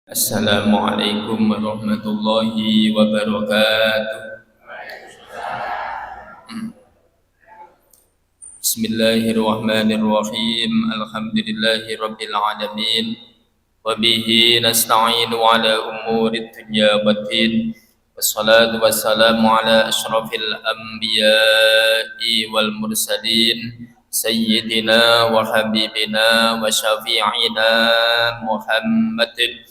Assalamualaikum warahmatullahi wabarakatuh. Bismillahirrahmanirrahim. Alhamdulillahi rabbil alamin. Wa bihi nasta'inu ala umurid dunya waddin. Wassalatu wassalamu ala asyrafil anbiya'i wal mursalin sayyidina wa habibina wa syafi'ina Muhammadin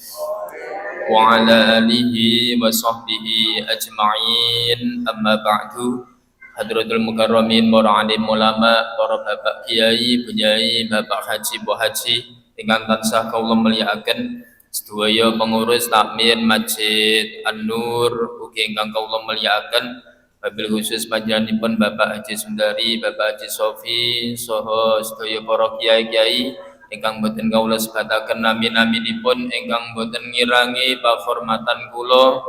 wa ala alihi wa sahbihi ajma'in. Amma ba'du. Hadratul Mukarramin, para alim ulama, para bapak kiai, bunyai, bapak haji, bu haji, ingkang tansah kawula mulyakaken, sedaya pengurus takmir Masjid An-Nur, ugi ingkang kawula mulyakaken, wabil khusus panjenenganipun Bapak Haji Sundari, Bapak Haji Sofi, saha sedaya para kiai-kiai ingkang boten kawula sebataken nami-naminipun, ingkang boten ngirangi pahormatan kula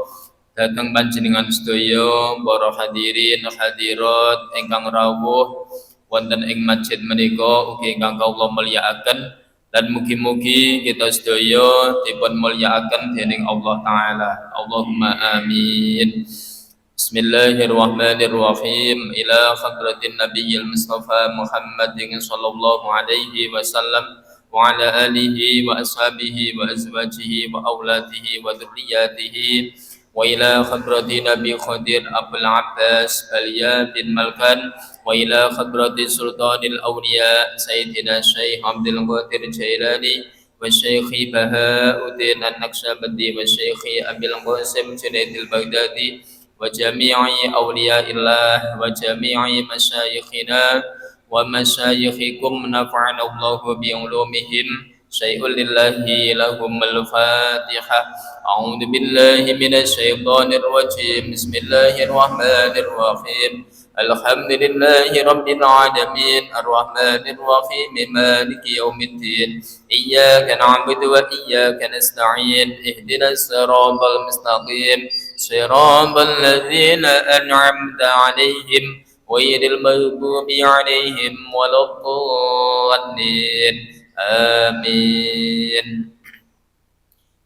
dateng panjenengan sedaya para hadirin hadirat ingkang rawuh wonten ing masjid menika ugi ingkang kawula mulyakaken, dan mugi-mugi kita sedaya dipun mulyakaken dening Allah taala. Allahumma amin. Bismillahirrahmanirrahim. Ila hadratin nabiyil mustafa Muhammadin sallallahu alaihi wasallam wa ala alihi wa ashabihi wa azwajihi wa auladihi wa dzurriyyatihi wa ila hadrati Nabi Khadir Abul Abbas Aliya bin Malkan wa ila hadrati Sultanil Awliya Sayyidina Syekh Abdul Qadir Jailani wa Syekhi Bahauddin An-Naqsyabandi wa Syekhi Abil Qasim Junaidil Baghdadi wa jami'i awliyaillah wa jami'i masyayikhina wa masyayikhikum nafa'ana Allahu bi ulumihim. Syai'ul lillahi lahumul fatihah. A'udzu billahi minasy syaithanir rajim. Bismillahirrahmanirrahim. Alhamdulillahi rabbil alamin. Arrahmanir rahim. Maliki yaumiddin. Iyyaka na'budu wa iyyaka nasta'in. Ihdinas siratal mustaqim. Siratal ladzina an'amta 'alaihim ghairil maghdubi 'alaihim waladdallin. Amin.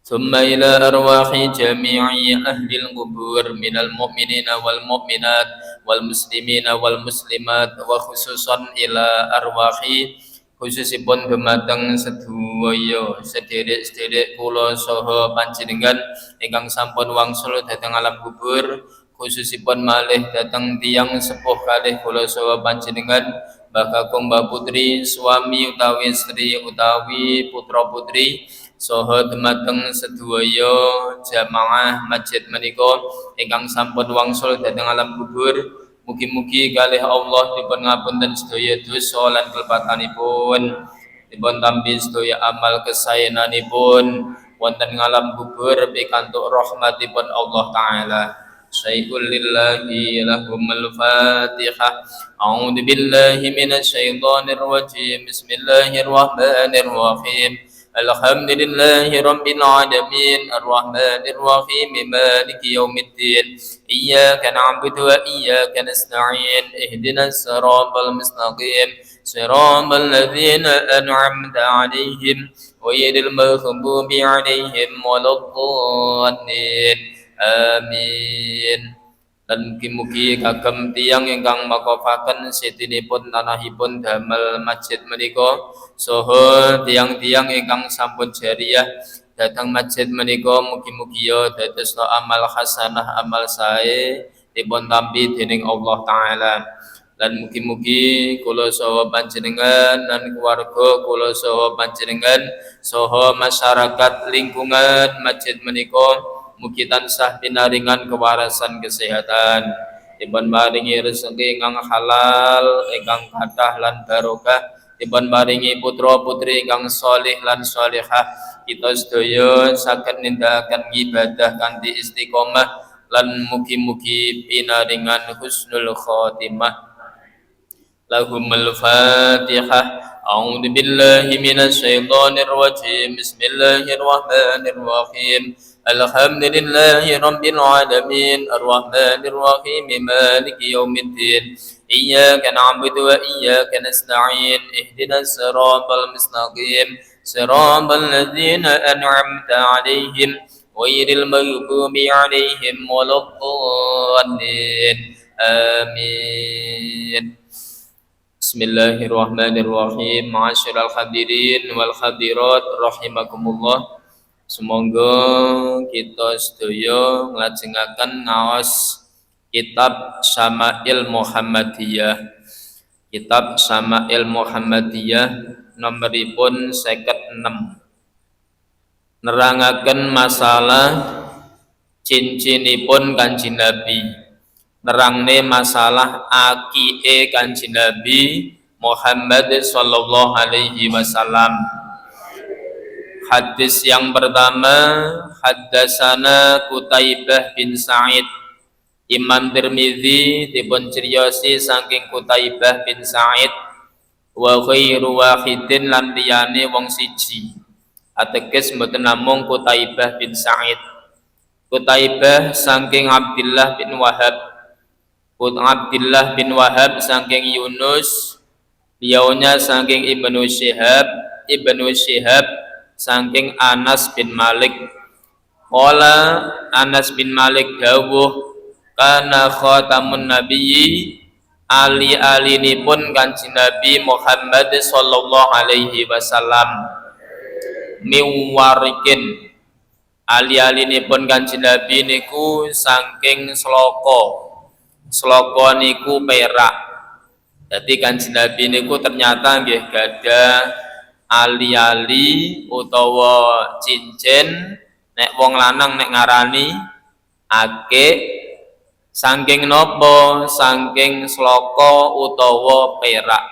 Thumma ila arwahi jami'i ahli al-qubur minal mu'minina wal mu'minat wal muslimina wal muslimat wa khususan ila arwahi khususipun dumateng sedaya sederek-sederek kula saha panjenengan ingkang sampun wangsul dhateng alam kubur, khususipun malih dhateng tiyang sepuh kalih kula saha panjenengan, Mbah Kakung Mbah Putri, suami utawi istri utawi putra putri, saha dumateng sedaya jamaah masjid menika ingkang sampun wangsul dhateng alam kubur. Mugi-mugi kalih Allah dipun ngapunten sedaya dosa lan kelepatanipun, dipun tampi sedaya amal kesayananipun wonten ngalam kubur pikantuk rahmatipun Allah taala. Syai'ul lillahi lahumul fatihah. A'udzu billahi minasy syaithanir rajim. Bismillahirrahmanirrahim. Alhamdulillahi rabbil alamin. Arrahmanir rahim. Maliki yaumiddin. Iyyaka na'budu wa iyyaka nasta'in. Ihdinas siratal mustaqim. Siratal ladzina an'amta 'alaihim ghairil maghdubi 'alaihim waladdallin. Amin. Dan mugi-mugi kagem tiyang ingkang makofaken sitinipun tanahipun damel masjid menika, saha tiyang-tiyang ingkang sampun jariyah dhateng masjid menika, mugi-mugi ya dadosna amal hasanah amal sae dipun tampi dening Allah taala. Dan mugi-mugi kula saha panjenengan lan keluarga kula saha panjenengan saha masyarakat lingkungan masjid menika mugi tansah pinaringan kewarasan kesehatan, dipun paringi rezeki ingkang halal, ingkang kathah lan barokah, dipun paringi putra putri ingkang saleh lan salehah, kita sedaya saged nindakaken ibadah kanthi istiqomah lan mugi-mugi pinaringan husnul khotimah. Lahumul fatihah. A'udzu billahi minasy syaithanir rajim. Bismillahirrahmanirrahim. Alhamdulillahi rabbil alamin. Arrahmanir rahim. Maliki yaumiddin. Iyyaka na'budu wa iyyaka nasta'in. Ihdinas siratal mustaqim. صراط الذين أنعمت عليهم غير المغضوب عليهم ولا الضالين آمين. Bismillahirrahmanirrahim. Ma'asyiral hadirin wal hadirat rahimakumullah. Semoga kita sedaya nglajengaken ngaos kitab Syama'il Muhammadiyah. Kitab Syama'il Muhammadiyah nomoripun 56. Nerangaken masalah cincinipun Kanjeng Nabi. Nerangne masalah aqiqe Kanjeng Nabi Muhammad sallallahu alaihi wasallam. Hadis yang pertama, haddatsana Qutaibah bin Sa'id. Imam Tirmidzi dipun criosi saking Qutaibah bin Sa'id wa khairu wahidin lan liyane wong siji. Ateges mboten namung Qutaibah bin Sa'id. Qutaibah saking Abdullah bin Wahab. Abdullah bin Wahab saking Yunus, beliaunya saking Ibnu Syihab saking Anas bin Malik. Qala Anas bin Malik dawuh, kana khatamun nabiyyi ali-alinipun Kanjeng Nabi Muhammad sallallahu alaihi wasallam miwarikin. Ali-alinipun Kanjeng Nabi niku saking Sloka niku perak. Jadi Kanjeng Nabi niku ternyata nggih gadah ali-ali utawa cincin, nek wong lanang nek ngarani akik, saking nopo? Saking sloka utawa perak.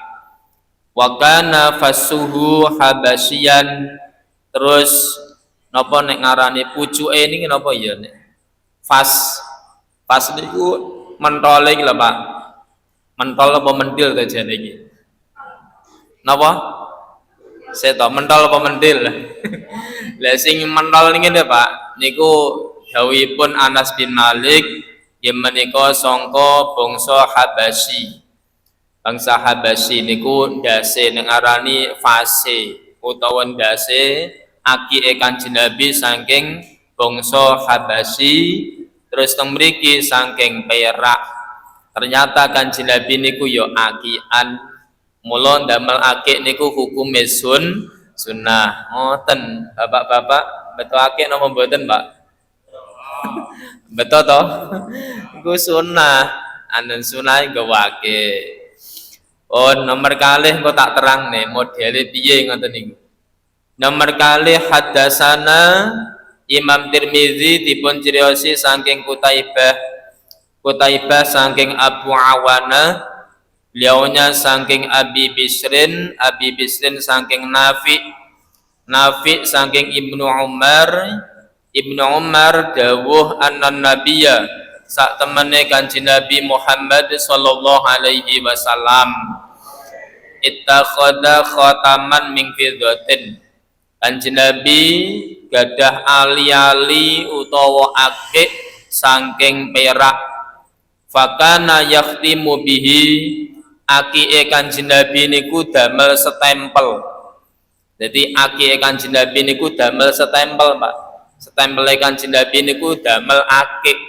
Wa kana fasuhu habasyian. Terus napa nek ngarani pucuke niki napa ya nek? Fas niku mentol iki lho Pak. Mentol apa mendil ta jane iki? Napa? Seto mentol apa mendil? Lah sing mentol niki lho Pak, niku dawuhipun Anas bin Malik yen menika sangka bangsa Habasyi. Bangsa Habasyi niku ndase nek ngarani fase utawa ndase akike Kanjeng Nabi saking bangsa Habasyi. Terus teng mriki saking perak. Ternyata Kanjeng Nabi niku ya akikan. Mula ndamel akik niku hukume sunnah. Ngoten, Bapak-bapak, betul akik napa mboten, Pak? Betul toh? Iku sunnah. Anen sunah gawake. Oh, nomor kalih kok tak terangne modele piye ngoten niku. Nomor kalih haddatsana Imam Tirmidzi dipun criosi saking Qutaibah saking Abu Awana, beliaunya saking Abi Bisrin saking Nafi saking Ibnu Umar dawuh anna nabiyya sak temene Kanjeng Nabi Muhammad sallallahu alaihi wasallam ittakhadha khataman min fiddatin. Kanjeng Nabi gadah ali-ali utawa akik saking perak. Fakana yakhtimu bihi, akike Kanjeng Nabi niku damel setempel. Jadi akike Kanjeng Nabi niku damel setempel, Pak. Setempele Kanjeng Nabi niku damel akik.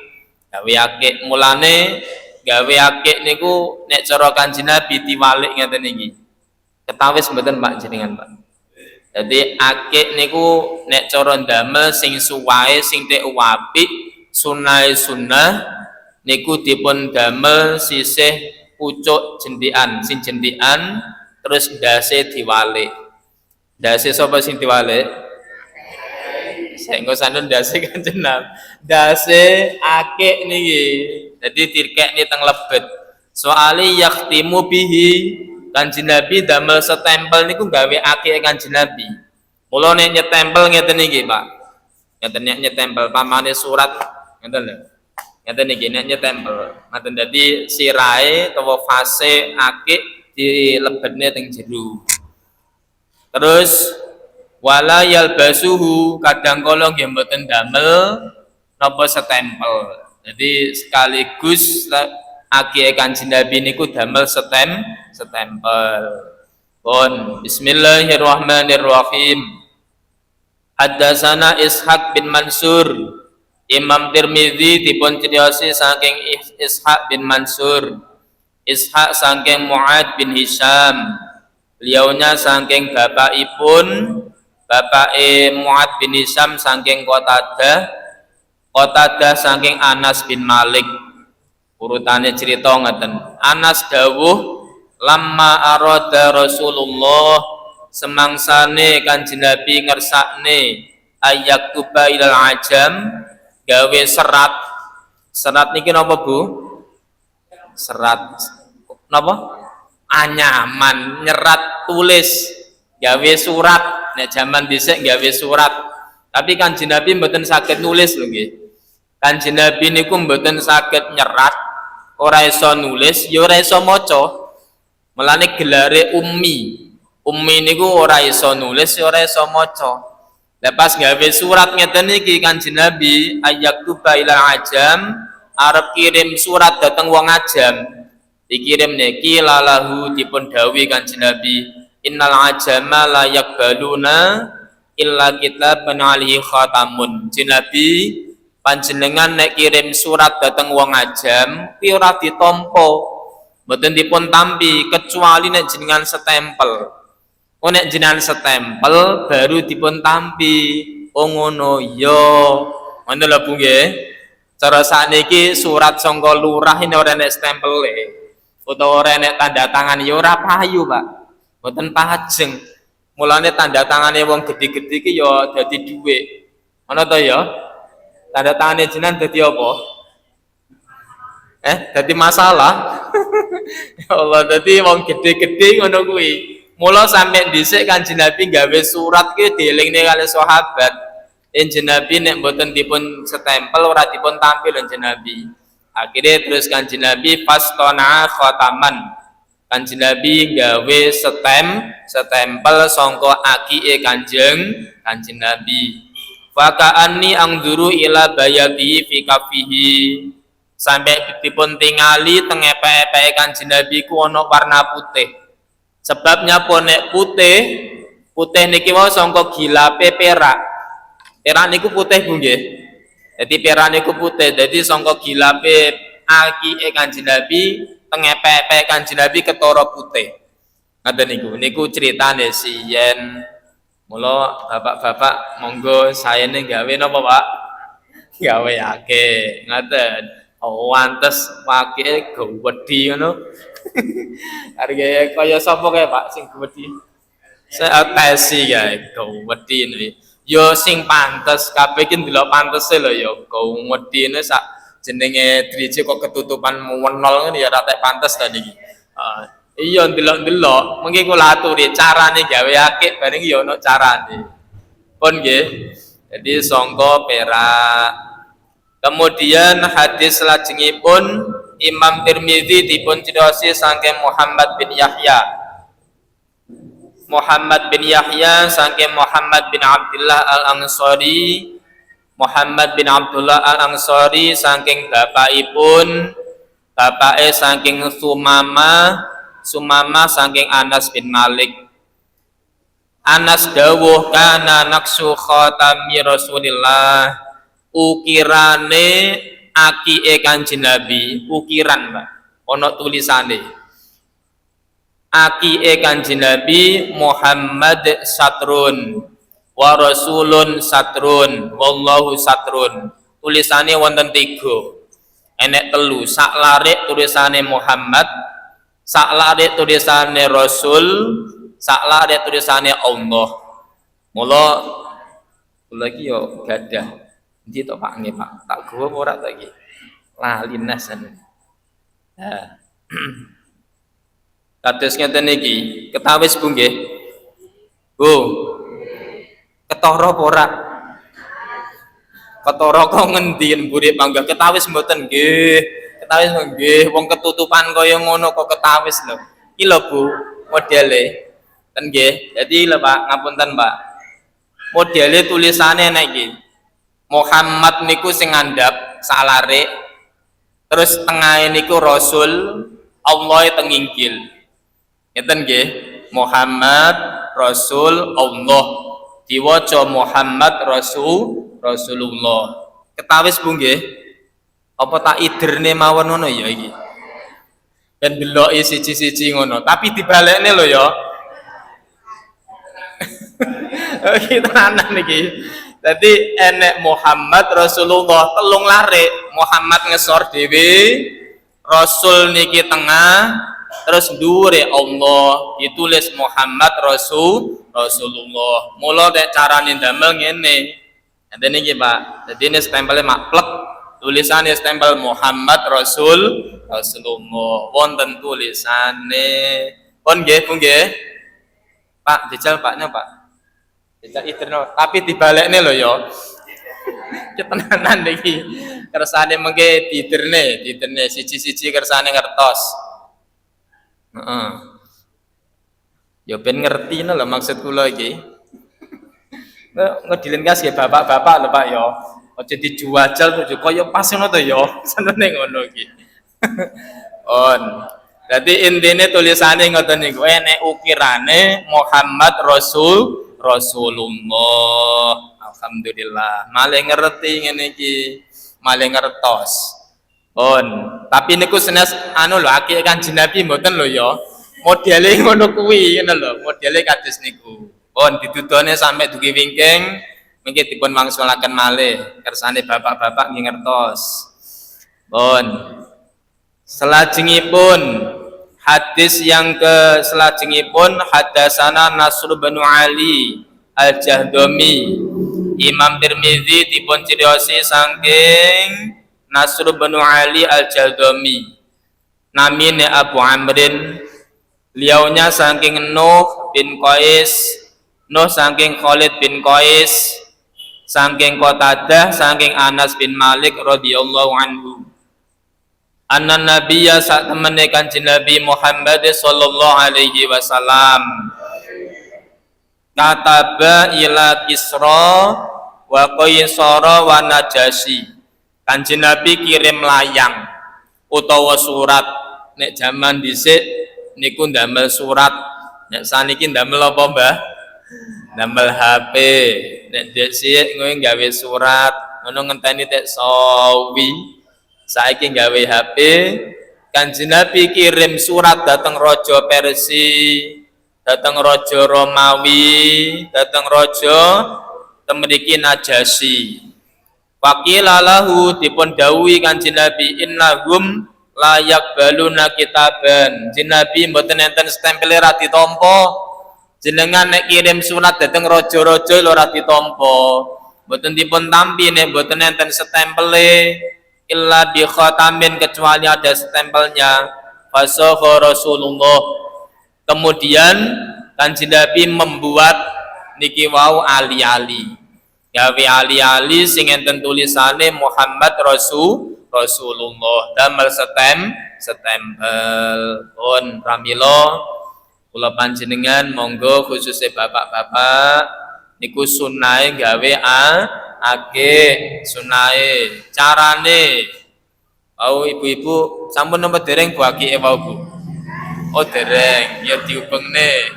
Gawe akik, mulane gawe akik niku nek cara Kanjeng Nabi diwalik ngeten iki. Ketawis mboten Pak jenengan, Pak? Jadi akik niku nek cara ndamel sing suwae sing tek apik sunah niku dipun damel sisih pucuk jendikan sing jendikan terus ndase diwalik. Ndase sapa sing diwalik? Sing engko sanun ndase Kanjeng Nabi. Ndase akik niki. Dadi dirkekne teng lebet. Soale yakhtimu bihi Kanjeng Nabi damel setempel niku gawe akike Kanjeng Nabi. Mula nek nyetempel ngeten iki, Pak. Ngeten nek nyetempel pamane surat ngeten lho. Ngeten iki nek nyetempel. Ngaten dadi sirahe utawa fase akik dilebetne teng jero. Terus wala yalbasuhu kadang kala nggih mboten damel napa setempel. Jadi sekaligus akike Kanjeng Nabi niku damel setempel. Pun Bismillahirrahmanirrahim. Haddatsana Ishaq bin Mansur. Imam Tirmidzi dipun criosi saking Ishaq bin Mansur. Ishaq saking Mu'ad bin Hisham. Beliaunya saking bapakipun, bapake Mu'ad bin Hisham saking Qatadah saking Anas bin Malik. Urutane cerita ngeten. Anas dawuh, lamma arada Rasulullah semangsane Kanjeng Nabi ngersakne ayak tuba ilal ajam gawe serat niki napa Bu? Serat napa? Anyaman nyerat tulis gawe surat. Nek jaman dhisik gawe surat, tapi Kanjeng Nabi mboten saged nulis lho nggih. Kanjeng Nabi niku mboten saged nyerat, ora iso nulis ya ora iso maca. Mulane gelare ummi. Ummi niku ora iso nulis, ora iso maca. Lepas gawe surat ngeten iki Kanjeng Nabi ayyaktuba ila ajam, arep kirim surat dateng wong ajam. Dikirim niki lalahu dipun dawuhi Kanjeng Nabi, innal ajama la yaqbaluna illa kitaban alihi khatamun. Nabi panjenengan nek kirim surat dateng wong ajam, pi ora ditampa. Mboten dipun tampi kecuali nek jenengan setempel. Oh nek jenengan setempel baru dipun tampi. Oh ngono ya. Ngono lho Bu nggih. Cara sakniki surat sangka lurah ini ora nek stempele. Utawa ora nek tanda tangan ya ora payu, Pak. Mboten pajeng. Mulane tanda tangane wong gedhe-gedhe iki ya dadi dhuwit. Ana to ya? Tanda tangane jenengan dadi apa? Dadi masalah. Ya Allah, dadi wong gede-gede ngono kuwi. Mula sampe dhisik Kanjeng Nabi gawe surat ki dielingne kali sahabat. Kanjeng Nabi nek mboten dipun setempel ora dipun tampil Kanjeng Nabi. Akhirnya terus Kanjeng Nabi fastona khataman. Kanjeng Nabi gawe setempel sangka akike Kanjeng Nabi. Fa ka'anni angduru ila bayati fi kafihi. Sampai dipun tingali teng epek-epeke Kanjeng Nabi ku ana warna putih. Sebabnya ponek putih niki wau sangka gilape perak. Perak niku putih Bu nggih. Dadi perak niku putih, dadi sangka gilape akike Kanjeng Nabi teng epek-epeke Kanjeng Nabi ketara putih. Ngaten niku critane siyen. Mula bapak-bapak monggo sayene gawe napa Pak? Gawe akeh. Ngaten. Oh, antes pake gawedi ngono. Harga kaya sapa kae Pak sing gawedi? Saya tesi kae gawedi niki. Yo sing pantes kabeh iki ndelok pantese lho ya gawedi ne sak jenenge driji kok ketutupan menol ngene ya ora tek pantes ta niki. Iya ndelok-ndelok mengki kula aturi carane gawe akeh bareng ya ono carane. Pun nggih. Jadi sangka perak. Kemudian hadis lajengipun Imam Tirmidzi dipun criosi saking Muhammad bin Yahya. Muhammad bin Yahya saking Muhammad bin Abdullah Al-Ansari. Muhammad bin Abdullah Al-Ansari saking bapakipun, bapake saking Sumama saking Anas bin Malik. Anas dawuh kana naqsu khatami Rasulillah. Ukirane akike Kanjeng Nabi, ukiran Pak, ana tulisane. Akike Kanjeng Nabi Muhammad satrun wa rasulun satrun wallahu satrun. Tulisane wonten 3. Enek 3, sak larik tulisane Muhammad, sak larik tulisane Rasul, sak larik tulisane Allah. Mula kula iki yo gadah ndi to Pak nggih Pak, tak gowo ora ta iki. Lali nasan. Kados ngeten iki, ketawis Bu nggih. Bu. Ketara apa ora? Ketara kok ngendi mburi panggah ketawis mboten nggih. Ketawis nggih, wong ketutupan kaya ngono kok ketawis lho. Iki lho Bu, modele. Ten nggih. Dadi lho Pak, ngapunten Pak. Modele tulisane nek iki. Muhammad niku sing ngandhap salare. Terus tengah niku Rasul, Allah teng inggil. Ngeten nggih. Muhammad Rasul Allah. Diwaca Muhammad Rasulullah. Ketawis Bu nggih? Apa tak iderne mawon ngono ya iki? Ben deloki siji-siji ngono, tapi dibalekne lho ya. Kita anak niki. Jadi enek Muhammad Rasulullah telung lare, Muhammad ngesor dhewe, Rasul niki tengah, terus dhuwure Allah ditulis Muhammad Rasulullah. Mula nek carane ndamel ngene. Enten niki Pak. Dadi ini stempelnya maklek, tulisannya stempel Muhammad Rasulullah. Wonten tulisane. Pun nggih, Bu nggih. Pak, jajal Paknya Pak. Jajal iterno, tapi dibalekne lho ya. Ketenanan iki. Kersane mengke diterne siji-siji kersane ngertos. Heeh. Ya ben ngerti lho maksud kula iki. Ngedilen kas ya bapak-bapak lho Pak ya. Aja dijuajal tuh kaya pas ngono to ya. Senene ngono iki. On. Jadi intine tulisane ngoten niku enek ukirane Muhammad Rasulullah. Alhamdulillah. Malih ngerti ngene iki. Malih ngertos. On. Tapi niku senes anu lho akeh Kanjeng Nabi mboten lho ya. Modele ngono kuwi ngono lho. Modele kados niku. On ditudone sampai dugi wingking mengki dipun wangsulaken malih kersane bapak-bapak nggih ngertos. On. Selajengipun hadis yang ke selajengipun hadasana Nasr bin Ali Al-Jahdami. Imam Tirmizi dipun criosi saking Nasr bin Ali Al-Jahdami. Namine Abu Amrin, liaunya saking Nuh bin Qais, Nuh saking Khalid bin Qais, saking Qatadah, saking Anas bin Malik radhiyallahu anhu. Anna nabiyya sak temene Kanjeng Nabi Muhammad sallallahu alaihi wasallam kataba ila Kisra wa Qaisara wa Najasyi. Kanjeng Nabi kirim layang utawa surat. Nek jaman dhisik niku ndamel surat, nek saniki ndamel apa Mbah? Ndamel HP. Nek dhisik kowe gawe surat ngono ngenteni tek sawi. Saiki gawe HP, Kanjeng Nabi kirim surat datang Raja Persia, datang Raja Romawi, datang Raja temriki Najasyi. Waqila lahu dipun dawuhi Kanjeng Nabi innahum layak baluna kitaban. Kanjeng Nabi mboten enten stempele ra ditampa. Jenengan nek kirim surat datang raja-raja lho ra ditampa. Mboten dipun tampi nek mboten enten stempele. Illa bi khatamin kecuali ada stempelnya. Fasakha Rasulullah. Kemudian Kanjeng Nabi membuat niki wau ali-ali. Gawe ali-ali sing enten tulisane Muhammad Rasulullah. Damel stempel. Pun pramila kula panjenengan monggo khususnya bapak-bapak niku sunahe gawe akeh sunahe carane. Oh ibu-ibu sampun napa dereng Bu akike wau Bu? Oh dereng ya diubengne.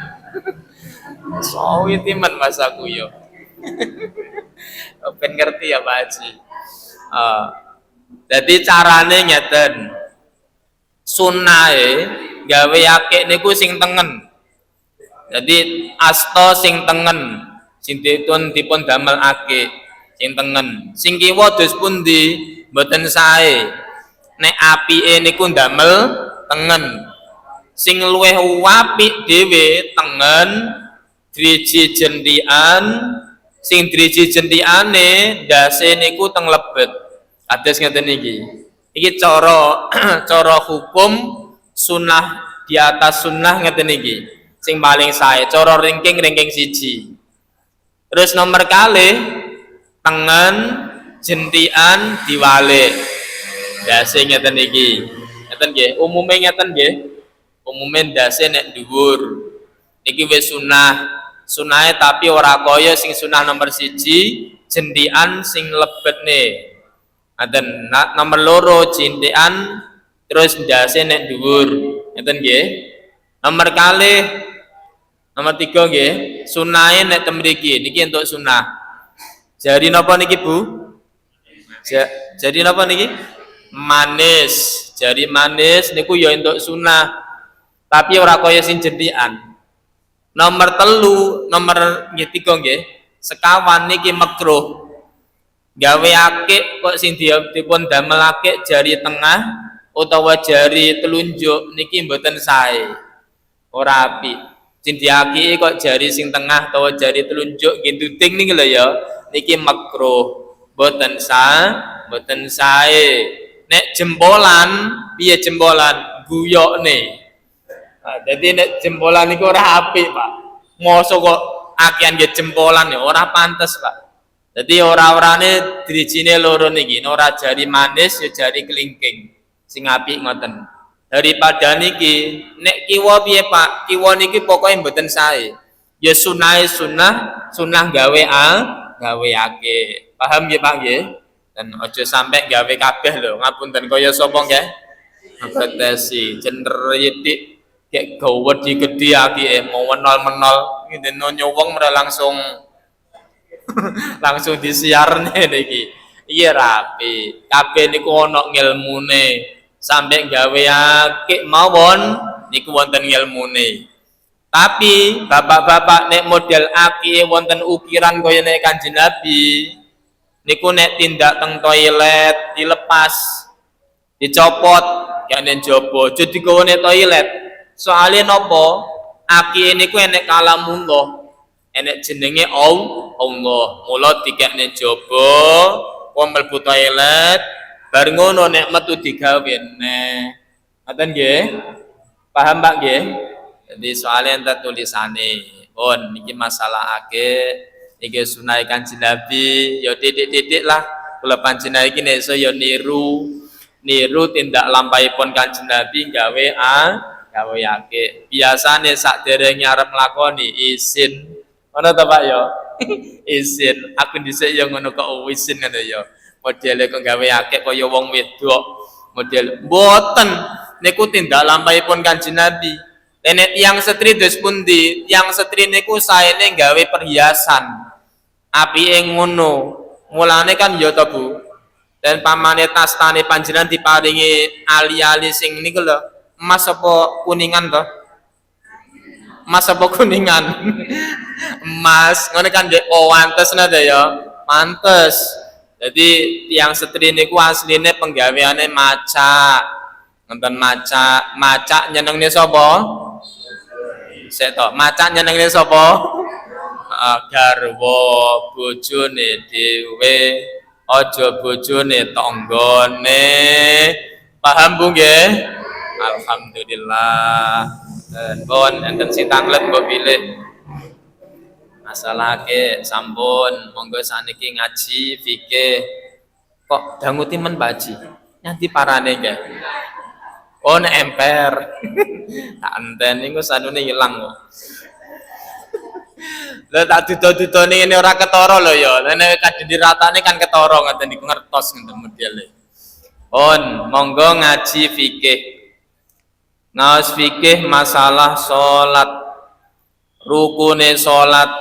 Sawi timan Mas aku yo. Ben ngerti ya Pak Haji. Jadi carane ngeten. Sunahe gawe akeh niku sing tengen. Jadi asta sing tengen sing dipun damel akeh sing tengen. Sing kiwa dos pundi mboten sae. Nek apike niku damel tengen. Sing luweh apik dhewe tengen driji jendian. Sing driji jendiane ndase niku teng lebet. Kados ngeten iki. Iki cara cara hukum sunnah di atas sunnah ngeten iki. Sing paling sae cara ringking siji. Terus nomor kalih tengen jendian diwalik. Ndase ngeten iki. Ngeten nggih, umume ngeten nggih. Umume ndase nek dhuwur. Iki wis sunah. Sunahe tapi ora kaya sing sunah nomor siji jendian sing lebetne. Ngaten nomor loro jendian terus ndase nek dhuwur. Ngeten nggih. Nomor kalih Nomor 3 nggih, sunahe nek tem mriki niki entuk sunah. Jari napa niki Bu? Jari napa niki? Manis. Jari manis niku ya entuk sunah. Tapi ora kaya sing jentikan. Nomor 3 nggih 3 nggih. Sekawan niki makruh. Gawe akik kok sing dipun damel akik jari tengah utawa jari telunjuk niki mboten sae. Ora apik. Sing diaki kok jari sing tengah utawa jari telunjuk gintuting niki lho ya. Niki makruh. Mboten sae. Nek jempolan, piye jempolan? Guyokne. Nah, jadi nek jempolan niku ora apik, Pak. Mosok kok akian nggih jempolan ya ora pantes, Pak. Jadi ora-orane drijine loro niki, ora jari manis ya jari kelingking. Sing apik ngoten. Daripada niki, nek kiwa piye, Pak? Kiwa niki pokoke mboten sae. Ya sunah gawe ake. Paham nggih, Pak nggih? Dan aja sampai gawe kabeh lho, ngapunten kaya sapa nggih? Ngetesi cenderik kayak gawe digedhi akike mau menol-menol ngene wong ora langsung langsung disiarne niki. Iya rapi. Kabeh niku ana ngilmune. Sampai gawe akik mawon niku wonten ngilmune. Tapi bapak-bapak nek model akike wonten ukiran kaya nek Kanjeng Nabi niku nek tindak teng toilet dilepas, dicopot, kene njaba, aja digawa nek toilet. Soale napa? Aki niku enek kalamullah. Enek jenenge Allah. Mula dikekne njaba, wong mlebu toilet, bar ngono nek metu digawe neh. Ngoten nggih? Paham Pak nggih? Jadi soale enten tulisane. Pun niki masalah akeh. Iki sunah Kanjeng Nabi, ya titik-titik lah. Kula panjenengan iki nek iso ya niru tindak lampahipun Kanjeng Nabi gawe akeh. Biasane sakderenge arep nglakoni isin. Ngono to Pak ya? Isin. Aku dhisik ya ngono kok isin ngono ya. Modele kok gawe akeh kaya wong wedok. Model mboten niku tindak lampahipun Kanjeng Nabi. Nek tiyang setri dos pundi? Tiyang setri niku saene gawe perhiasan. Apike ngono. Mulane kan ya to Bu. Dan pamane tastane panjenengan diparingi ali-ali sing niku lho. Emas apa kuningan to? Emas apa kuningan? Emas. Ngono kan nggih pantes nada ya. Pantes. Jadi tiyang setri niku asline penggaweane maca. Nonton maca nyenengne sapa? Sik to, maca nyenengne sapa? Garwa bojone dhewe, aja bojone tanggane. Paham Bu nggih? Alhamdulillah. Pun enten sing tanglet mbok pilih. Masalahke sampun monggo saniki ngaji fikih. Kok danguti men baji? Nyanti parane nggih. Oh nek emper. Tak enten niku sanune ilang kok. Lha tak dudo-dudone ngene ora ketara lho ya. Lah nek kadhe diratane kan ketara ngoten niku ngertos ngoten modele. Monggo ngaji fikih. Naos fikih masalah salat. Rukune salat.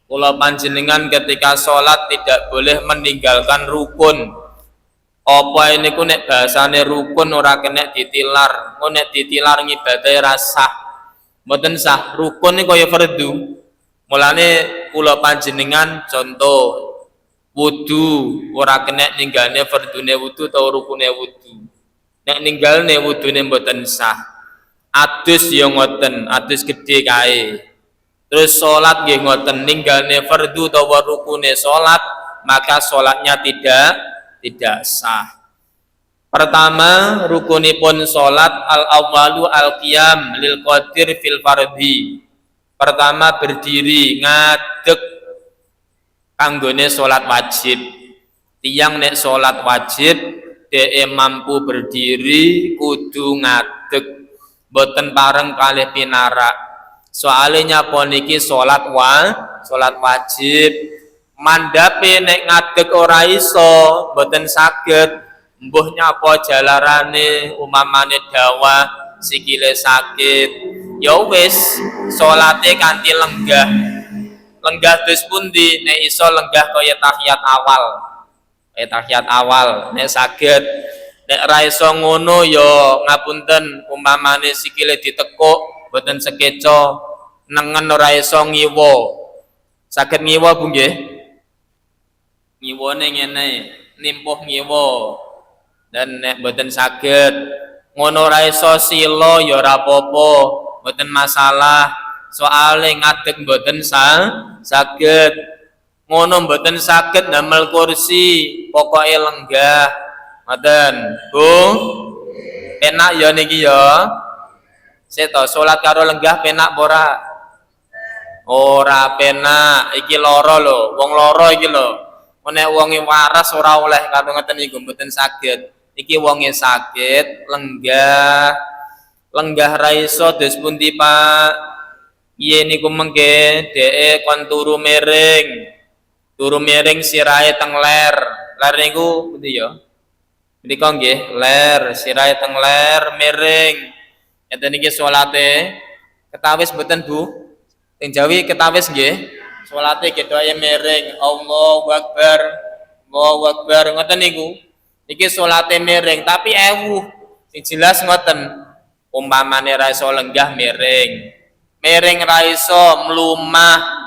Kula panjenengan ketika salat tidak boleh meninggalkan rukun. Apa ini ku nek bahasane rukun ora kena ditilar. Kok nek ditilar ngibadahe ra sah. Mboten sah. Rukun iki kaya fardu. Mulane kula panjenengan contoh wudu ora kena ninggalne fardune wudu utawa rukune wudu. Nek ninggalne wudune mboten sah. Adus ya ngoten, adus gedhe kae. Terus salat nggih ngoten, ninggalne fardu utawa rukune salat, maka salatnya tidak sah. Pertama, rukunipun salat al-awwalu al-qiyam lil qadir fil fardhi. Pertama berdiri ngadeg kanggone salat wajib. Tiyang nek salat wajib dhek mampu berdiri kudu ngadeg. Boten bareng kalih pinarak. Soalnya nyapa niki salat wajib. Mandape nek ngadeg ora iso, mboten saged. Mbuh nyapa jalarane umamane dawa sikile sakit, ya wis salate kanthi lenggah. Lenggah terus pundi nek iso lenggah kaya tahiyat awal. Kaya tahiyat awal nek saged. Nek ra iso ngono ya ngapunten umpamane sikile ditekuk mboten sekeca nengen ora iso ngiwa. Saged ngiwa Bu nggih? Ngiwane ngene, nimpuh ngiwa. Dan nek mboten saged ngono ora iso sila ya ora apa-apa, mboten masalah. Soale ngadeg mboten saged. Ngono mboten saged damel kursi, pokoke lenggah. Ngoten, Bu. Penak ya niki ya. Seto salat karo lenggah penak ora? Ora penak. Iki lara lho, wong lara iki lho. Nek wonge waras ora oleh karo ngeten niku mboten saged. Iki wonge sakit, lenggah. Lenggah ra iso dos pundi, Pak? Iye niku mengke dheke kon turu miring. Turu miring sirahe teng ler. Ler niku pundi ya? Mriko nggih, ler, sirahe teng ler miring. Enten iki salate ketawis mboten, Bu? Teng Jawi ketawis nggih. Salate gedhoke miring. Allahu Akbar. Allahu Akbar ngoten niku. Iki salate miring, tapi sing jelas ngoten. Umpamane ra iso lenggah miring. Miring ra iso mlumah.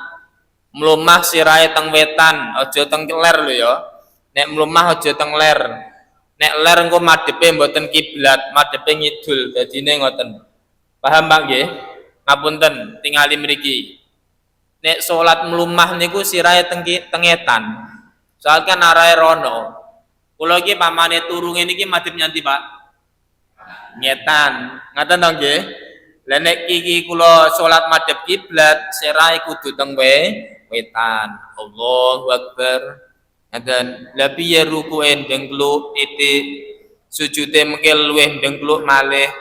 Mlumah sirahe teng wetan, aja teng ler lho ya. Nek mlumah aja teng ler. Nek ler engko madhepe mboten kiblat, madhepe ngidul, dadine ngoten. Paham Pak nggih? Ngapunten, tingali mriki. Nek salat mlumah niku sirahe tengetan. Soal kan arahe rono. Kula iki pamane turu ngene iki madhep nyanti, Pak? Ngetan. Ngaten to nggih? Lah nek iki kula salat madhep kiblat, sirahe kudu teng wetan. Allahu Akbar. Dan labi ya rukuin dengkluk titik sujude mengke luwih dengkluk malih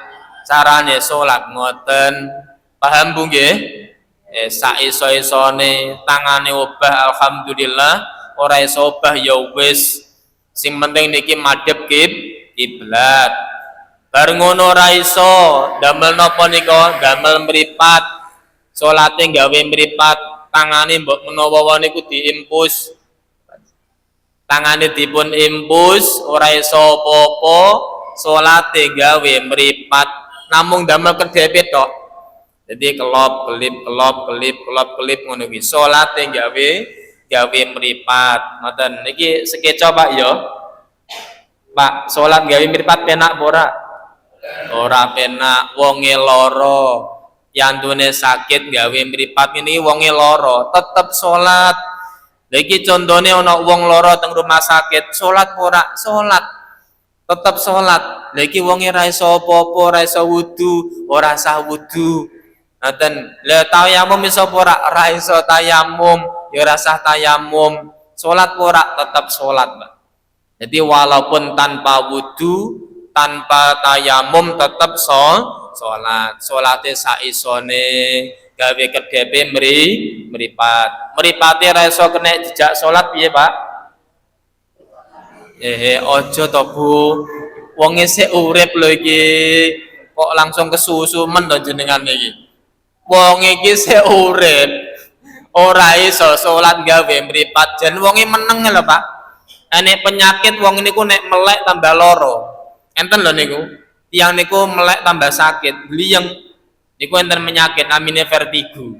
carane salat ngoten. Paham Bu nggih? Sak iso-isone tangane obah alhamdulillah, ora iso obah ya wis. Sing penting niki madhep kiblat. Bar ngono ora iso damel napa nika? Damel mripat. Salate gawe mripat, tangane mbok menawa niku diimpus. Tangane dipun impus ora iso apa-apa, salate gawe mripat, namung damel kedhepet tok. Jadi kelop kelip ngono kuwi. Salate gawe mripat. Ngoten. Niki sekeca Pak ya. Pak, salat gawe mripat penak apa ora? Ora penak, wonge lara. Yantune sakit gawe mripat ini wonge lara, tetep salat. Lagi contohnya ana wong lara teng rumah sakit, salat ora? Salat. Tetep salat. Lagi wonge ra iso apa-apa, ora iso wudu, ora sah wudu. Ngoten. Lah tayamum iso apa ora? Ra iso tayamum, ya ora sah tayamum. Salat ora? Tetep salat, Pak. Jadi walaupun tanpa wudu, tanpa tayamum tetep salat. Salate sak isone. Gawe kedhepe mripat. Mripate ra iso kena jejak salat piye, Pak? Aja to, Bu. Wong isih urip lho iki. Kok langsung kesusu men to jenengan iki. Wong iki isih urip. Ora iso salat gawe mripat. Jan wonge meneng lho, Pak. Nek penyakit wong niku nek melek tambah lara. Enten lho niku. Tiyang niku melek tambah sakit. Bliyeng niku enten penyakit namine vertigo.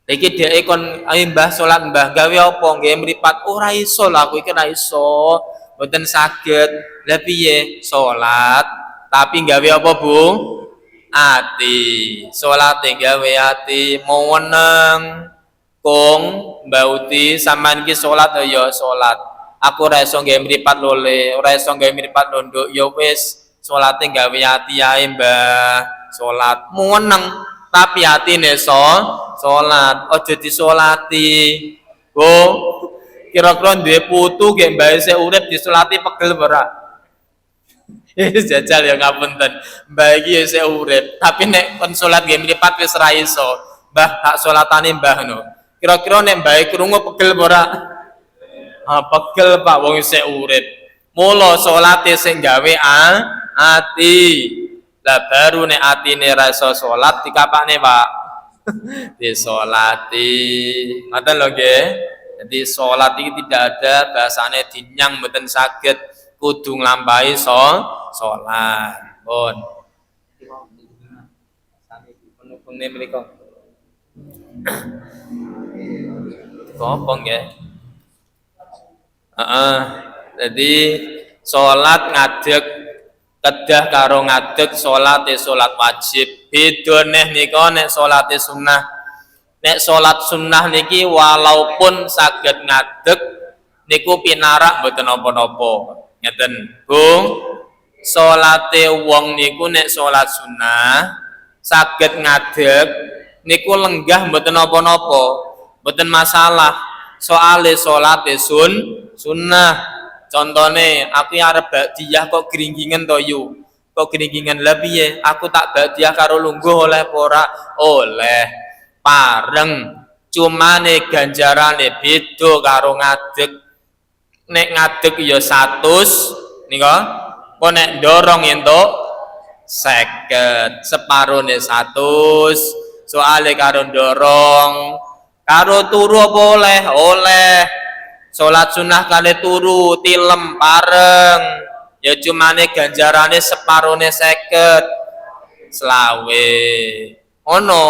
Iki dheke kon ayo Mbah salat Mbah gawe apa nggih mripat ora iso lah aku iki ora iso. Mboten saged. Lah piye? Salat tapi gawe apa, Bu? Ati. Salate gawe ati mau weneng. Kong Mbak Uti sampean iki salat ya salat. Aku ora iso gawe mripat lole, ora iso gawe mripat nduk ya wis salate gawe ati ae Mbah. Salat meneng tapi atine salat aja disolati. Bu, kira-kira duwe putu nggih mbah isih urip disolati pegel ora? Jajal ya ngapunten. Mbah iki isih urip, tapi nek kon salat nggih mripat wis ra iso. Mbah tak salatane mbah ngono. Kira-kira nek mbah krungu pegel ora? Pegel Pak wong isih urip. Mula salate sing gawe ati. Lah baru nek atine ra iso salat dikapakne, Pak. Disolati. Ngoten lho nggih. Jadi salat iki tidak ada bahasane dinyang mboten saged kudu nglampahi salat. Pun. Penukune mriku. Apa nggih? Jadi salat ngadeg kedah karo ngadeg salate salat wajib. Beda neh nika nek salate sunnah. Nek salat sunnah niki walaupun saged ngadeg niku pinarak mboten napa-napa. Ngeten, Bung. Salate wong niku nek salat sunnah saged ngadeg niku lenggah mboten napa-napa. Mboten masalah. Soale salate sunnah. Contone aku arep badiah kok gringgingen to yu. Kok gringgingen lha piye? Aku tak badiah karo lungguh oleh apa ora? Oleh. Pareng. Cumane ganjarane beda karo ngadeg. Nek ngadeg ya 100 nika. Kok nek ndorong entuk 50. Separone 100. Soale karo ndorong, karo turu apa oleh? Oleh. Salat sunnah kali turu tilem bareng ya cumane ganjarane separone 50 selawe ono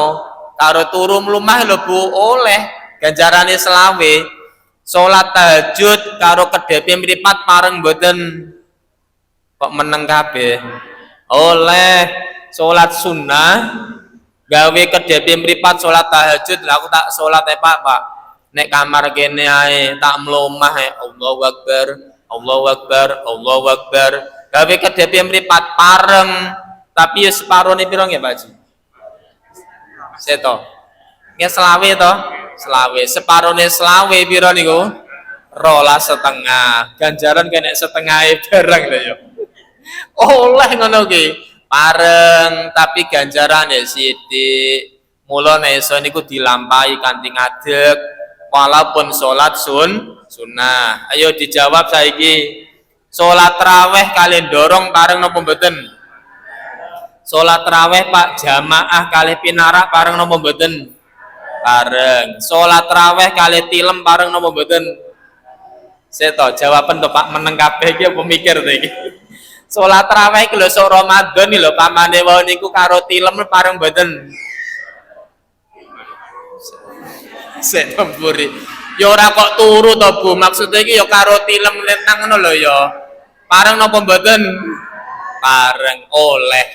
karo turu mlumah lho Bu oleh ganjarane selawe. Salat tahajud karo kedhepe mripat bareng mboten kok meneng kabeh oleh. Salat sunnah gawe kedhepe mripat salat tahajud lah aku tak salat Pak nek kamar kene ae tak mlumah Allahu Akbar Allahu Akbar Allahu Akbar gawe kedhepe mripat pareng tapi ya separone pira nggih Pak Ji? Seto. Nggih selawe to? Selawe. Separone selawe pira niku? 12,5. Ganjaran kene setengahe bareng lho ya. Oleh ngono ki. Pareng tapi ganjarane sithik. Mula nek iso niku dilampahi kanthi ngadeg. Walaupun sholat sunnah. Ayo dijawab saiki. Sholat raweh kalian dorong bareng napa mboten? Sholat raweh Pak jamaah kali pinarak bareng napa mboten? Bareng. Sholat raweh kali tilem bareng napa mboten? Seto jawaban to Pak meneng kabeh iki apa mikir to iki? Sholat raweh iki lho sok Ramadan iki lho pamane wae niku karo tilem bareng mboten? Setempuri. Ya ora kok turu to Bu, maksudnya iki ya karo tilem lentang ngono lho ya. Pareng napa mboten? Pareng oleh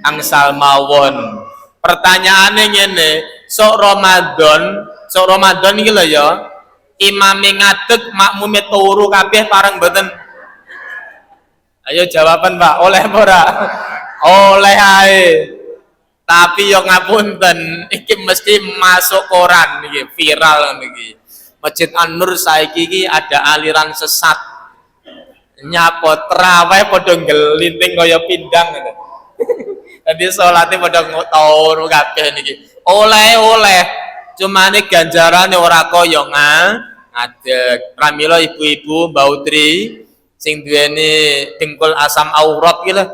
angsal mawon. Pertanyaane ngene, sok Ramadan iki lho ya. Imame ngadeg makmume turu kabeh pareng mboten? Ayo jawaban Pak, oleh apa ora? Oleh ae. Tapi yo ngapunten, iki mesti masuk koran iki, viral niki. Masjid An-Nur saiki iki ada aliran sesat. Nyapot traweh padha nggelinting kaya pindang ngono. Dadi salate padha turu kabeh niki. Oleh. Cumane ganjarane ora kaya ngadeg. Pramila ibu-ibu Mbak Utri sing duweni dengkul asam aurat iki lho.